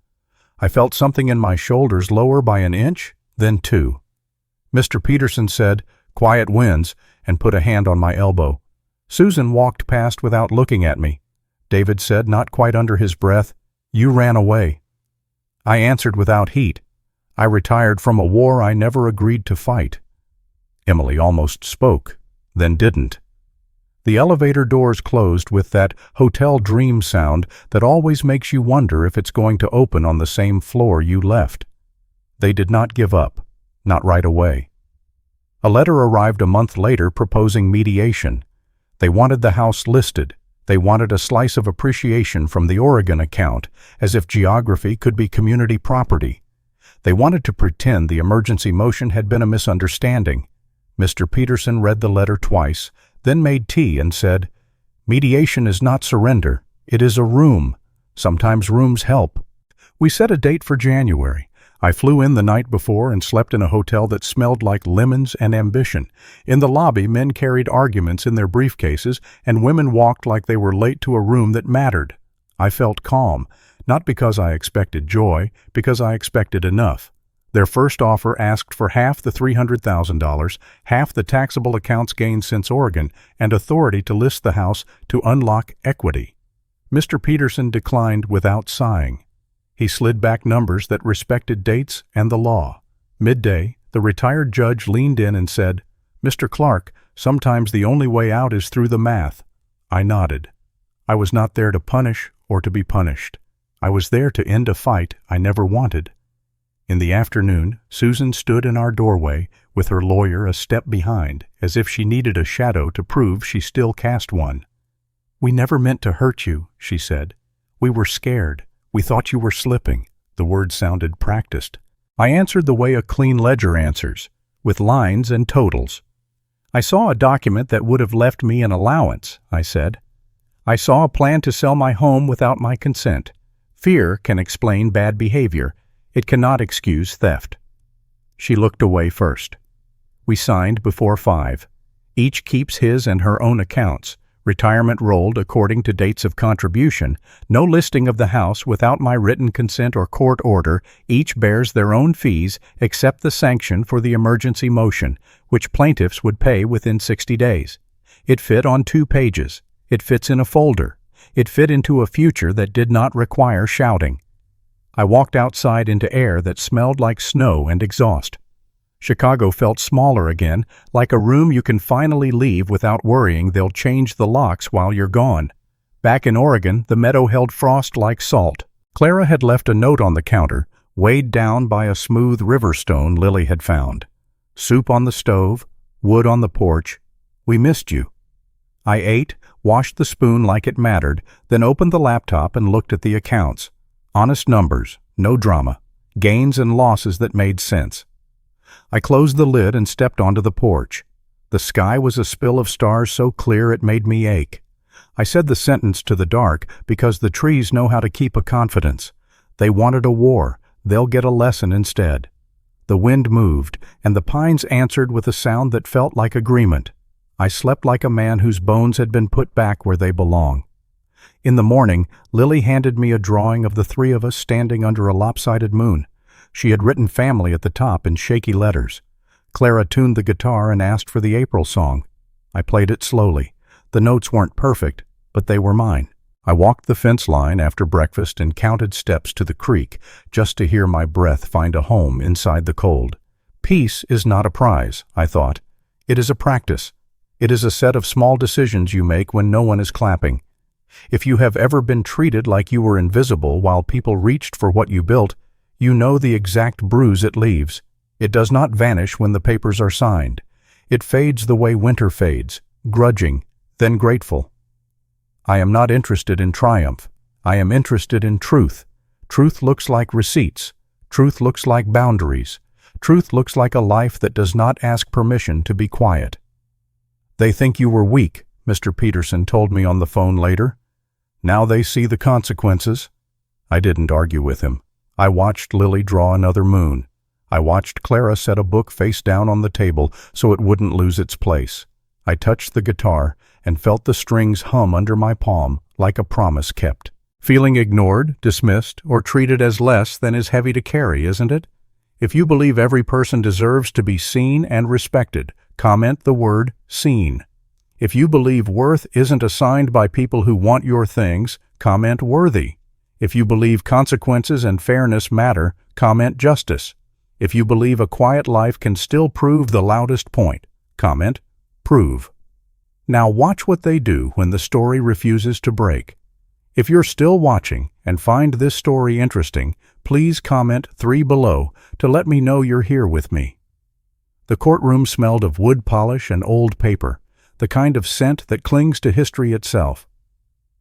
I felt something in my shoulders lower by an inch, then two. Mr. Peterson said, "Quiet wins," and put a hand on my elbow. Susan walked past without looking at me. David said, not quite under his breath, "You ran away." I answered without heat. "I retired from a war I never agreed to fight." Emily almost spoke, then didn't. The elevator doors closed with that hotel dream sound that always makes you wonder if it's going to open on the same floor you left. They did not give up, not right away. A letter arrived a month later proposing mediation. They wanted the house listed. They wanted a slice of appreciation from the Oregon account, as if geography could be community property. They wanted to pretend the emergency motion had been a misunderstanding. Mr. Peterson read the letter twice, then made tea and said, "Mediation is not surrender. It is a room. Sometimes rooms help." We set a date for January. I flew in the night before and slept in a hotel that smelled like lemons and ambition. In the lobby, men carried arguments in their briefcases, and women walked like they were late to a room that mattered. I felt calm, not because I expected joy, because I expected enough. Their first offer asked for half the $300,000, half the taxable accounts gained since Oregon, and authority to list the house to unlock equity. Mr. Peterson declined without sighing. He slid back numbers that respected dates and the law. Midday, the retired judge leaned in and said, "Mr. Clark, sometimes the only way out is through the math." I nodded. I was not there to punish or to be punished. I was there to end a fight I never wanted. In the afternoon, Susan stood in our doorway, with her lawyer a step behind, as if she needed a shadow to prove she still cast one. "We never meant to hurt you," she said. "We were scared. We thought you were slipping." The words sounded practiced. I answered the way a clean ledger answers, with lines and totals. "I saw a document that would have left me an allowance," I said. "I saw a plan to sell my home without my consent. Fear can explain bad behavior. It cannot excuse theft." She looked away first. We signed before 5. Each keeps his and her own accounts. Retirement rolled according to dates of contribution. No listing of the house without my written consent or court order. Each bears their own fees except the sanction for the emergency motion, which plaintiffs would pay within 60 days. It fit on 2 pages. It fits in a folder. It fit into a future that did not require shouting. I walked outside into air that smelled like snow and exhaust. Chicago felt smaller again, like a room you can finally leave without worrying they'll change the locks while you're gone. Back in Oregon, the meadow held frost like salt. Clara had left a note on the counter, weighed down by a smooth river stone Lily had found. "Soup on the stove, wood on the porch. We missed you." I ate, washed the spoon like it mattered, then opened the laptop and looked at the accounts. Honest numbers, no drama, gains and losses that made sense. I closed the lid and stepped onto the porch. The sky was a spill of stars so clear it made me ache. I said the sentence to the dark because the trees know how to keep a confidence. They wanted a war. They'll get a lesson instead. The wind moved, and the pines answered with a sound that felt like agreement. I slept like a man whose bones had been put back where they belong. In the morning, Lily handed me a drawing of the 3 of us standing under a lopsided moon. She had written family at the top in shaky letters. Clara tuned the guitar and asked for the April song. I played it slowly. The notes weren't perfect, but they were mine. I walked the fence line after breakfast and counted steps to the creek just to hear my breath find a home inside the cold. Peace is not a prize, I thought. It is a practice. It is a set of small decisions you make when no one is clapping. If you have ever been treated like you were invisible while people reached for what you built, you know the exact bruise it leaves. It does not vanish when the papers are signed. It fades the way winter fades, grudging, then grateful. I am not interested in triumph. I am interested in truth. Truth looks like receipts. Truth looks like boundaries. Truth looks like a life that does not ask permission to be quiet. "They think you were weak," Mr. Peterson told me on the phone later. "Now they see the consequences." I didn't argue with him. I watched Lily draw another moon. I watched Clara set a book face down on the table so it wouldn't lose its place. I touched the guitar and felt the strings hum under my palm like a promise kept. Feeling ignored, dismissed, or treated as less than is heavy to carry, isn't it? If you believe every person deserves to be seen and respected, comment the word seen. If you believe worth isn't assigned by people who want your things, comment worthy. If you believe consequences and fairness matter, comment justice. If you believe a quiet life can still prove the loudest point, comment prove. Now watch what they do when the story refuses to break. If you're still watching and find this story interesting, please comment 3 below to let me know you're here with me. The courtroom smelled of wood polish and old paper, the kind of scent that clings to history itself.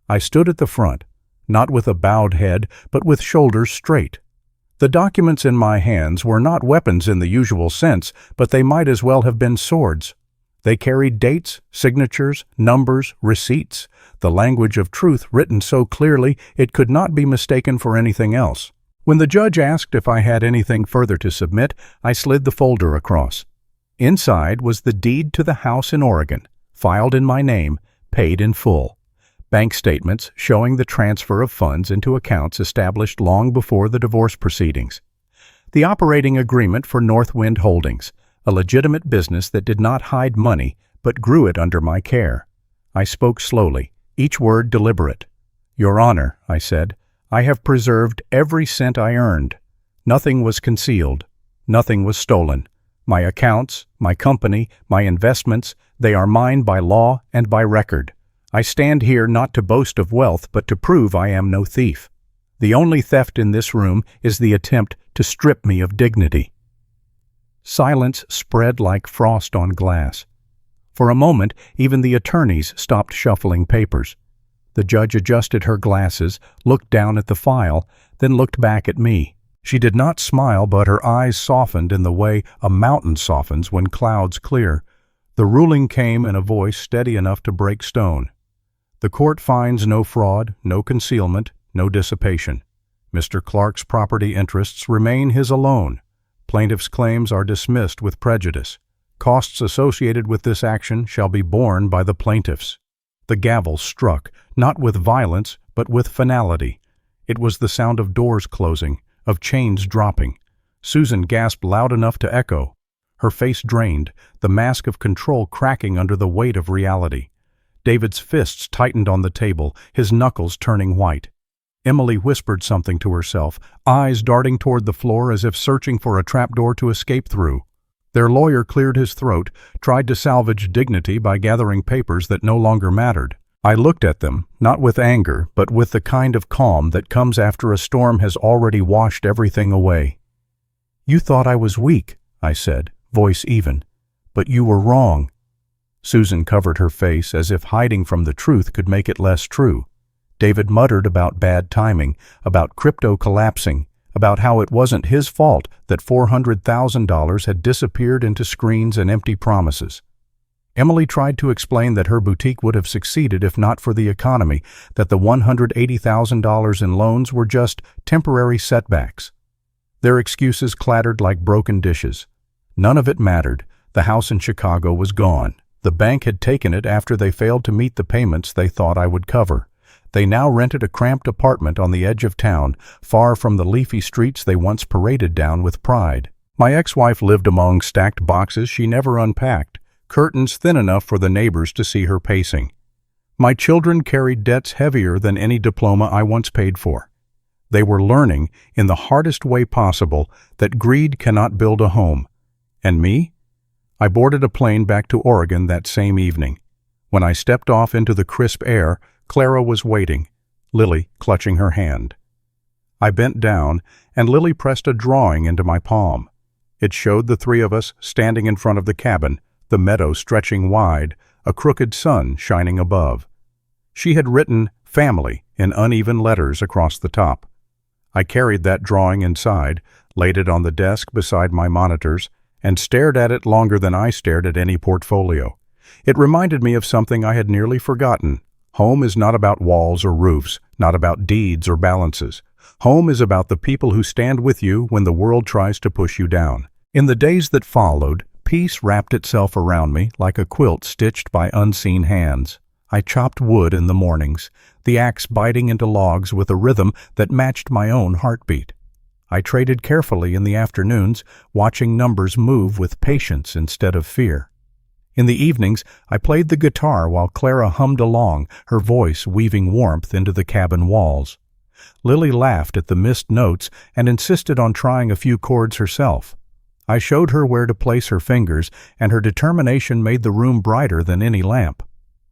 I stood at the front, not with a bowed head, but with shoulders straight. The documents in my hands were not weapons in the usual sense, but they might as well have been swords. They carried dates, signatures, numbers, receipts, the language of truth written so clearly it could not be mistaken for anything else. When the judge asked if I had anything further to submit, I slid the folder across. Inside was the deed to the house in Oregon, filed in my name, paid in full. Bank statements showing the transfer of funds into accounts established long before the divorce proceedings. The operating agreement for Northwind Holdings, a legitimate business that did not hide money but grew it under my care. I spoke slowly, each word deliberate. "Your Honor," I said, "I have preserved every cent I earned. Nothing was concealed. Nothing was stolen. My accounts, my company, my investments, they are mine by law and by record. I stand here not to boast of wealth, but to prove I am no thief. The only theft in this room is the attempt to strip me of dignity." Silence spread like frost on glass. For a moment, even the attorneys stopped shuffling papers. The judge adjusted her glasses, looked down at the file, then looked back at me. She did not smile, but her eyes softened in the way a mountain softens when clouds clear. The ruling came in a voice steady enough to break stone. The court finds no fraud, no concealment, no dissipation. Mr. Clark's property interests remain his alone. Plaintiff's claims are dismissed with prejudice. Costs associated with this action shall be borne by the plaintiffs. The gavel struck, not with violence, but with finality. It was the sound of doors closing, of chains dropping. Susan gasped loud enough to echo. Her face drained, the mask of control cracking under the weight of reality. David's fists tightened on the table, his knuckles turning white. Emily whispered something to herself, eyes darting toward the floor as if searching for a trapdoor to escape through. Their lawyer cleared his throat, tried to salvage dignity by gathering papers that no longer mattered. I looked at them, not with anger, but with the kind of calm that comes after a storm has already washed everything away. "You thought I was weak," I said, voice even. "But you were wrong." Susan covered her face as if hiding from the truth could make it less true. David muttered about bad timing, about crypto collapsing, about how it wasn't his fault that $400,000 had disappeared into screens and empty promises. Emily tried to explain that her boutique would have succeeded if not for the economy, that the $180,000 in loans were just temporary setbacks. Their excuses clattered like broken dishes. None of it mattered. The house in Chicago was gone. The bank had taken it after they failed to meet the payments they thought I would cover. They now rented a cramped apartment on the edge of town, far from the leafy streets they once paraded down with pride. My ex-wife lived among stacked boxes she never unpacked, curtains thin enough for the neighbors to see her pacing. My children carried debts heavier than any diploma I once paid for. They were learning, in the hardest way possible, that greed cannot build a home. And me? I boarded a plane back to Oregon that same evening. When I stepped off into the crisp air, Clara was waiting, Lily clutching her hand. I bent down, and Lily pressed a drawing into my palm. It showed the three of us standing in front of the cabin, the meadow stretching wide, a crooked sun shining above. She had written "family" in uneven letters across the top. I carried that drawing inside, laid it on the desk beside my monitors, and stared at it longer than I stared at any portfolio. It reminded me of something I had nearly forgotten. Home is not about walls or roofs, not about deeds or balances. Home is about the people who stand with you when the world tries to push you down. In the days that followed, peace wrapped itself around me like a quilt stitched by unseen hands. I chopped wood in the mornings, the axe biting into logs with a rhythm that matched my own heartbeat. I traded carefully in the afternoons, watching numbers move with patience instead of fear. In the evenings, I played the guitar while Clara hummed along, her voice weaving warmth into the cabin walls. Lily laughed at the missed notes and insisted on trying a few chords herself. I showed her where to place her fingers, and her determination made the room brighter than any lamp.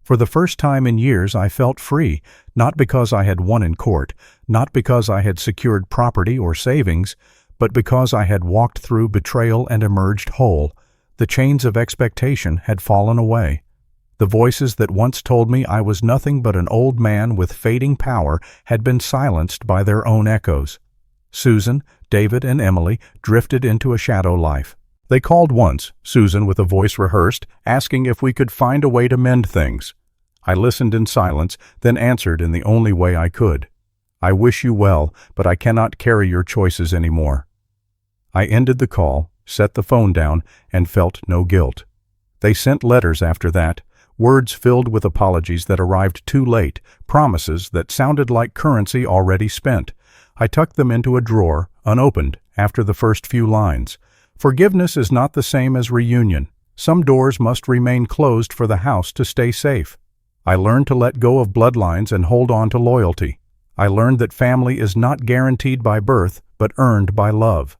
For the first time in years, I felt free, not because I had won in court, not because I had secured property or savings, but because I had walked through betrayal and emerged whole. The chains of expectation had fallen away. The voices that once told me I was nothing but an old man with fading power had been silenced by their own echoes. Susan, David, and Emily drifted into a shadow life. They called once, Susan with a voice rehearsed, asking if we could find a way to mend things. I listened in silence, then answered in the only way I could. "I wish you well, but I cannot carry your choices anymore." I ended the call, set the phone down, and felt no guilt. They sent letters after that, words filled with apologies that arrived too late, promises that sounded like currency already spent. I tucked them into a drawer, unopened, after the first few lines. Forgiveness is not the same as reunion. Some doors must remain closed for the house to stay safe. I learned to let go of bloodlines and hold on to loyalty. I learned that family is not guaranteed by birth, but earned by love.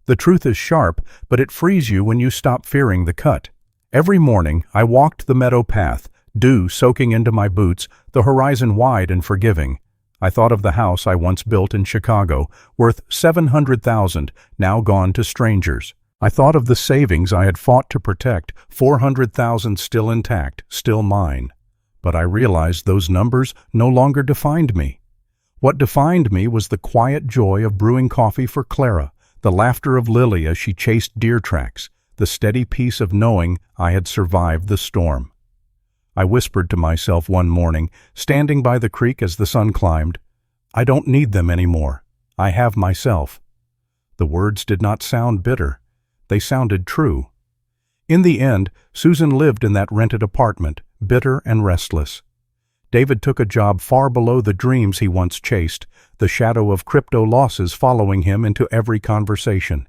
The truth is sharp, but it frees you when you stop fearing the cut. Every morning, I walked the meadow path, dew soaking into my boots, the horizon wide and forgiving. I thought of the house I once built in Chicago, worth $700,000, now gone to strangers. I thought of the savings I had fought to protect, $400,000 still intact, still mine. But I realized those numbers no longer defined me. What defined me was the quiet joy of brewing coffee for Clara, the laughter of Lily as she chased deer tracks, the steady peace of knowing I had survived the storm. I whispered to myself one morning, standing by the creek as the sun climbed, "I don't need them anymore. I have myself." The words did not sound bitter. They sounded true. In the end, Susan lived in that rented apartment, bitter and restless. David took a job far below the dreams he once chased, the shadow of crypto losses following him into every conversation.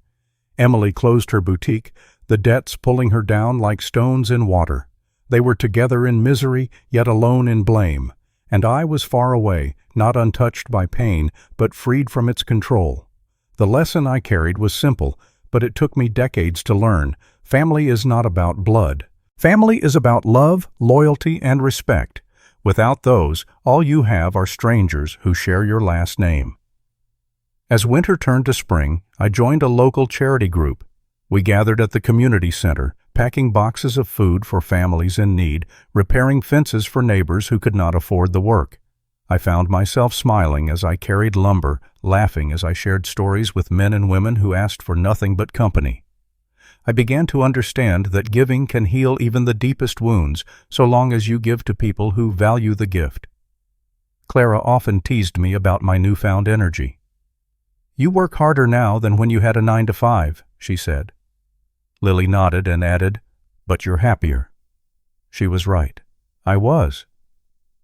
Emily closed her boutique, the debts pulling her down like stones in water. They were together in misery, yet alone in blame. And I was far away, not untouched by pain, but freed from its control. The lesson I carried was simple, but it took me decades to learn. Family is not about blood. Family is about love, loyalty, and respect. Without those, all you have are strangers who share your last name. As winter turned to spring, I joined a local charity group. We gathered at the community center, packing boxes of food for families in need, repairing fences for neighbors who could not afford the work. I found myself smiling as I carried lumber, laughing as I shared stories with men and women who asked for nothing but company. I began to understand that giving can heal even the deepest wounds, so long as you give to people who value the gift. Clara often teased me about my newfound energy. "You work harder now than when you had a 9-to-5, she said. Lily nodded and added, "But you're happier." She was right. I was.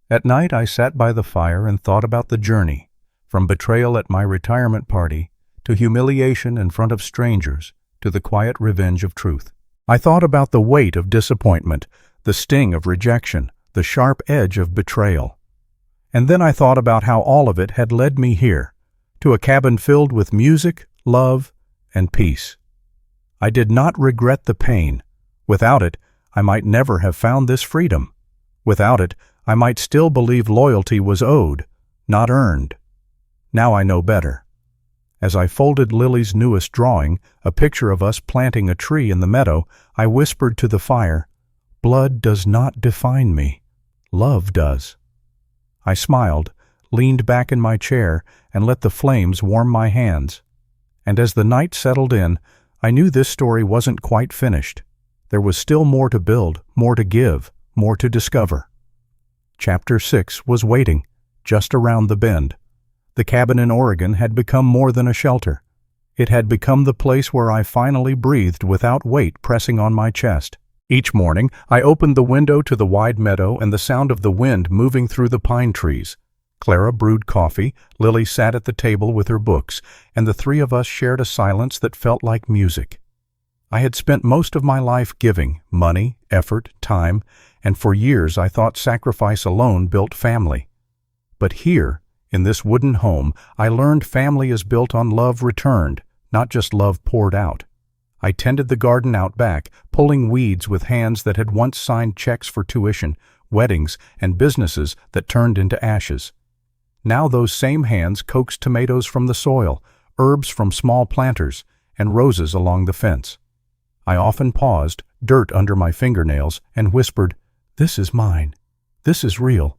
At night I sat by the fire and thought about the journey, from betrayal at my retirement party, to humiliation in front of strangers, to the quiet revenge of truth. I thought about the weight of disappointment, the sting of rejection, the sharp edge of betrayal. And then I thought about how all of it had led me here, to a cabin filled with music, love, and peace. I did not regret the pain. Without it, I might never have found this freedom. Without it, I might still believe loyalty was owed, not earned. Now I know better. As I folded Lily's newest drawing, a picture of us planting a tree in the meadow, I whispered to the fire, "Blood does not define me. Love does." I smiled, leaned back in my chair, and let the flames warm my hands. And as the night settled in, I knew this story wasn't quite finished. There was still more to build, more to give, more to discover. Chapter 6 was waiting, just around the bend. The cabin in Oregon had become more than a shelter. It had become the place where I finally breathed without weight pressing on my chest. Each morning, I opened the window to the wide meadow and the sound of the wind moving through the pine trees. Clara brewed coffee, Lily sat at the table with her books, and the three of us shared a silence that felt like music. I had spent most of my life giving, money, effort, time, and for years I thought sacrifice alone built family. But here, in this wooden home, I learned family is built on love returned, not just love poured out. I tended the garden out back, pulling weeds with hands that had once signed checks for tuition, weddings, and businesses that turned into ashes. Now those same hands coaxed tomatoes from the soil, herbs from small planters, and roses along the fence. I often paused, dirt under my fingernails, and whispered, "This is mine. This is real."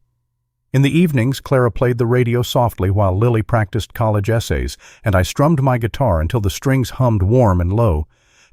In the evenings, Clara played the radio softly while Lily practiced college essays, and I strummed my guitar until the strings hummed warm and low.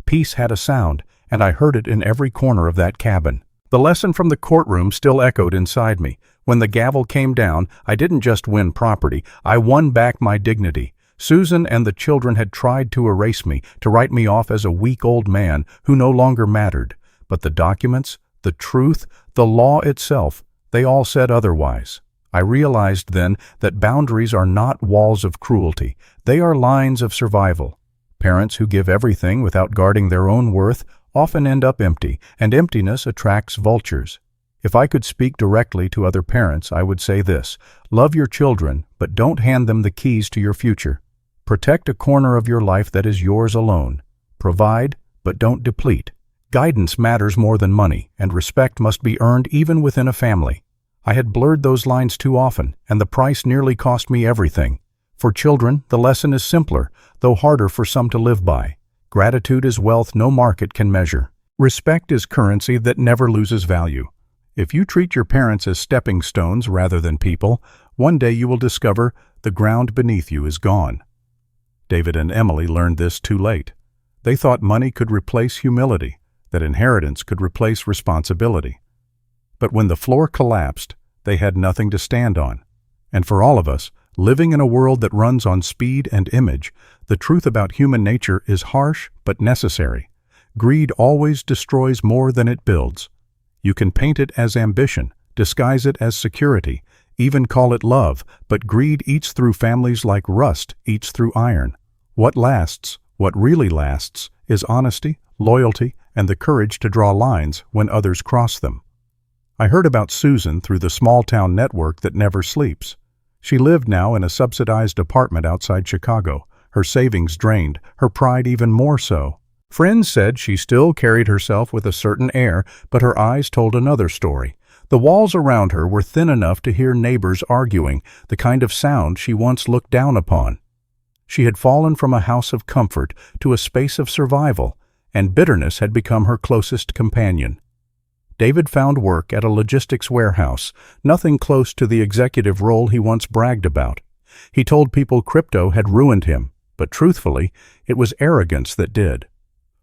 Peace had a sound, and I heard it in every corner of that cabin. The lesson from the courtroom still echoed inside me. When the gavel came down, I didn't just win property, I won back my dignity. Susan and the children had tried to erase me, to write me off as a weak old man who no longer mattered. But the documents, the truth, the law itself, they all said otherwise. I realized then that boundaries are not walls of cruelty. They are lines of survival. Parents who give everything without guarding their own worth often end up empty, and emptiness attracts vultures. If I could speak directly to other parents, I would say this: love your children, but don't hand them the keys to your future. Protect a corner of your life that is yours alone. Provide, but don't deplete. Guidance matters more than money, and respect must be earned even within a family. I had blurred those lines too often, and the price nearly cost me everything. For children, the lesson is simpler, though harder for some to live by. Gratitude is wealth no market can measure. Respect is currency that never loses value. If you treat your parents as stepping stones rather than people, one day you will discover the ground beneath you is gone. David and Emily learned this too late. They thought money could replace humility, that inheritance could replace responsibility. But when the floor collapsed, they had nothing to stand on. And for all of us, living in a world that runs on speed and image, the truth about human nature is harsh but necessary. Greed always destroys more than it builds. You can paint it as ambition, disguise it as security, even call it love, but greed eats through families like rust eats through iron. What lasts, what really lasts, is honesty, loyalty, and the courage to draw lines when others cross them. I heard about Susan through the small-town network that never sleeps. She lived now in a subsidized apartment outside Chicago, her savings drained, her pride even more so. Friends said she still carried herself with a certain air, but her eyes told another story. The walls around her were thin enough to hear neighbors arguing, the kind of sound she once looked down upon. She had fallen from a house of comfort to a space of survival, and bitterness had become her closest companion. David found work at a logistics warehouse, nothing close to the executive role he once bragged about. He told people crypto had ruined him, but truthfully, it was arrogance that did.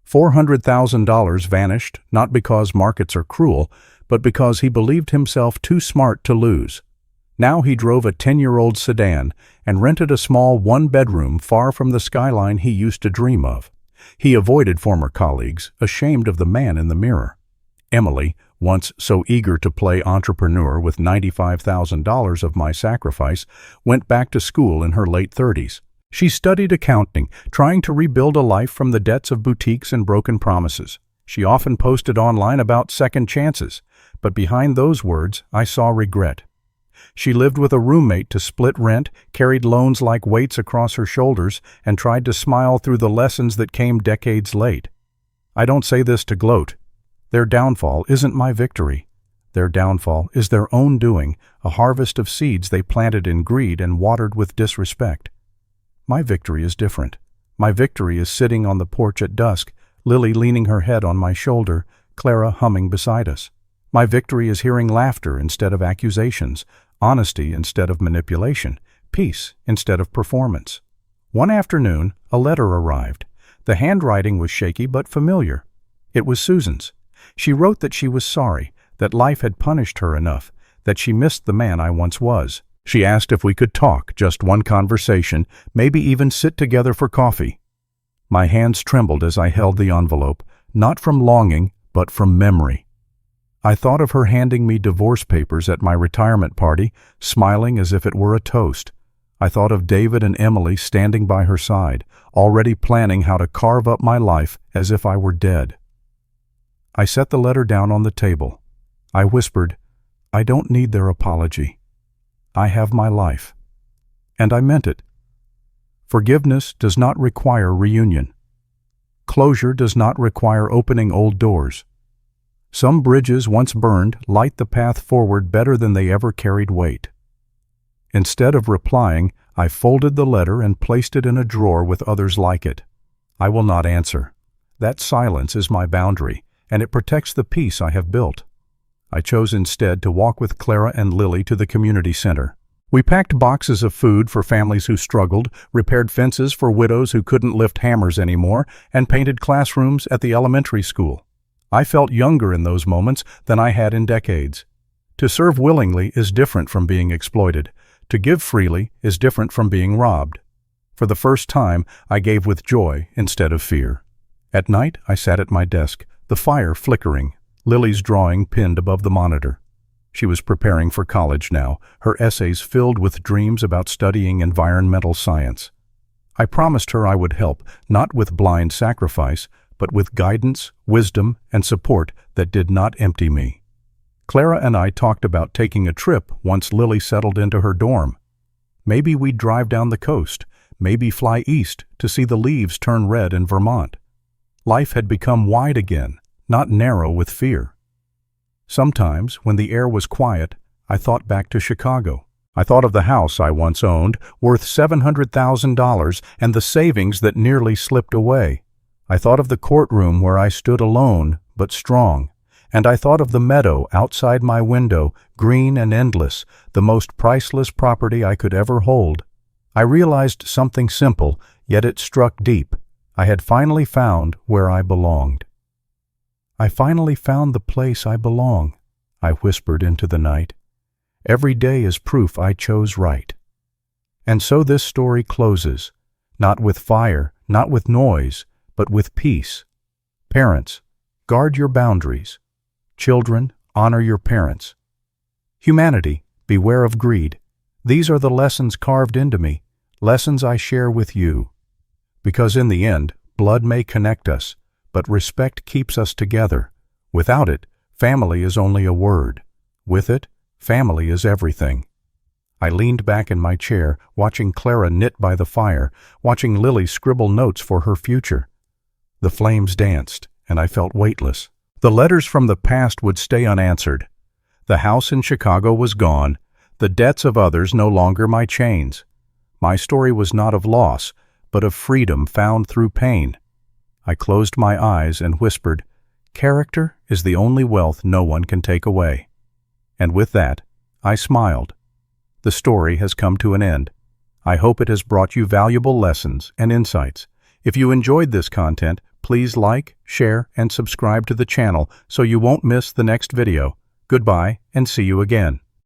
$400,000 vanished, not because markets are cruel, but because he believed himself too smart to lose. Now he drove a 10-year-old sedan and rented a small one-bedroom far from the skyline he used to dream of. He avoided former colleagues, ashamed of the man in the mirror. Emily, once so eager to play entrepreneur with $95,000 of my sacrifice, went back to school in her late 30s. She studied accounting, trying to rebuild a life from the debts of boutiques and broken promises. She often posted online about second chances, but behind those words I saw regret. She lived with a roommate to split rent, carried loans like weights across her shoulders, and tried to smile through the lessons that came decades late. I don't say this to gloat. Their downfall isn't my victory. Their downfall is their own doing, a harvest of seeds they planted in greed and watered with disrespect. My victory is different. My victory is sitting on the porch at dusk, Lily leaning her head on my shoulder, Clara humming beside us. My victory is hearing laughter instead of accusations, honesty instead of manipulation, peace instead of performance. One afternoon, a letter arrived. The handwriting was shaky but familiar. It was Susan's. She wrote that she was sorry, that life had punished her enough, that she missed the man I once was. She asked if we could talk, just one conversation, maybe even sit together for coffee. My hands trembled as I held the envelope, not from longing, but from memory. I thought of her handing me divorce papers at my retirement party, smiling as if it were a toast. I thought of David and Emily standing by her side, already planning how to carve up my life as if I were dead. I set the letter down on the table. I whispered, "I don't need their apology. I have my life." And I meant it. Forgiveness does not require reunion. Closure does not require opening old doors. Some bridges once burned light the path forward better than they ever carried weight. Instead of replying, I folded the letter and placed it in a drawer with others like it. I will not answer. That silence is my boundary, and it protects the peace I have built. I chose instead to walk with Clara and Lily to the community center. We packed boxes of food for families who struggled, repaired fences for widows who couldn't lift hammers anymore, and painted classrooms at the elementary school. I felt younger in those moments than I had in decades. To serve willingly is different from being exploited. To give freely is different from being robbed. For the first time, I gave with joy instead of fear. At night, I sat at my desk, the fire flickering, Lily's drawing pinned above the monitor. She was preparing for college now, her essays filled with dreams about studying environmental science. I promised her I would help, not with blind sacrifice, but with guidance, wisdom, and support that did not empty me. Clara and I talked about taking a trip once Lily settled into her dorm. Maybe we'd drive down the coast, maybe fly east to see the leaves turn red in Vermont. Life had become wide again, not narrow with fear. Sometimes, when the air was quiet, I thought back to Chicago. I thought of the house I once owned, worth $700,000, and the savings that nearly slipped away. I thought of the courtroom where I stood alone, but strong. And I thought of the meadow outside my window, green and endless, the most priceless property I could ever hold. I realized something simple, yet it struck deep. I had finally found where I belonged. I finally found the place I belong, I whispered into the night. Every day is proof I chose right. And so this story closes, not with fire, not with noise, but with peace. Parents, guard your boundaries. Children, honor your parents. Humanity, beware of greed. These are the lessons carved into me, lessons I share with you. Because in the end, blood may connect us, but respect keeps us together. Without it, family is only a word. With it, family is everything. I leaned back in my chair, watching Clara knit by the fire, watching Lily scribble notes for her future. The flames danced, and I felt weightless. The letters from the past would stay unanswered. The house in Chicago was gone, the debts of others no longer my chains. My story was not of loss, but of freedom found through pain. I closed my eyes and whispered, "Character is the only wealth no one can take away." And with that, I smiled. The story has come to an end. I hope it has brought you valuable lessons and insights. If you enjoyed this content, please like, share, and subscribe to the channel so you won't miss the next video. Goodbye, and see you again.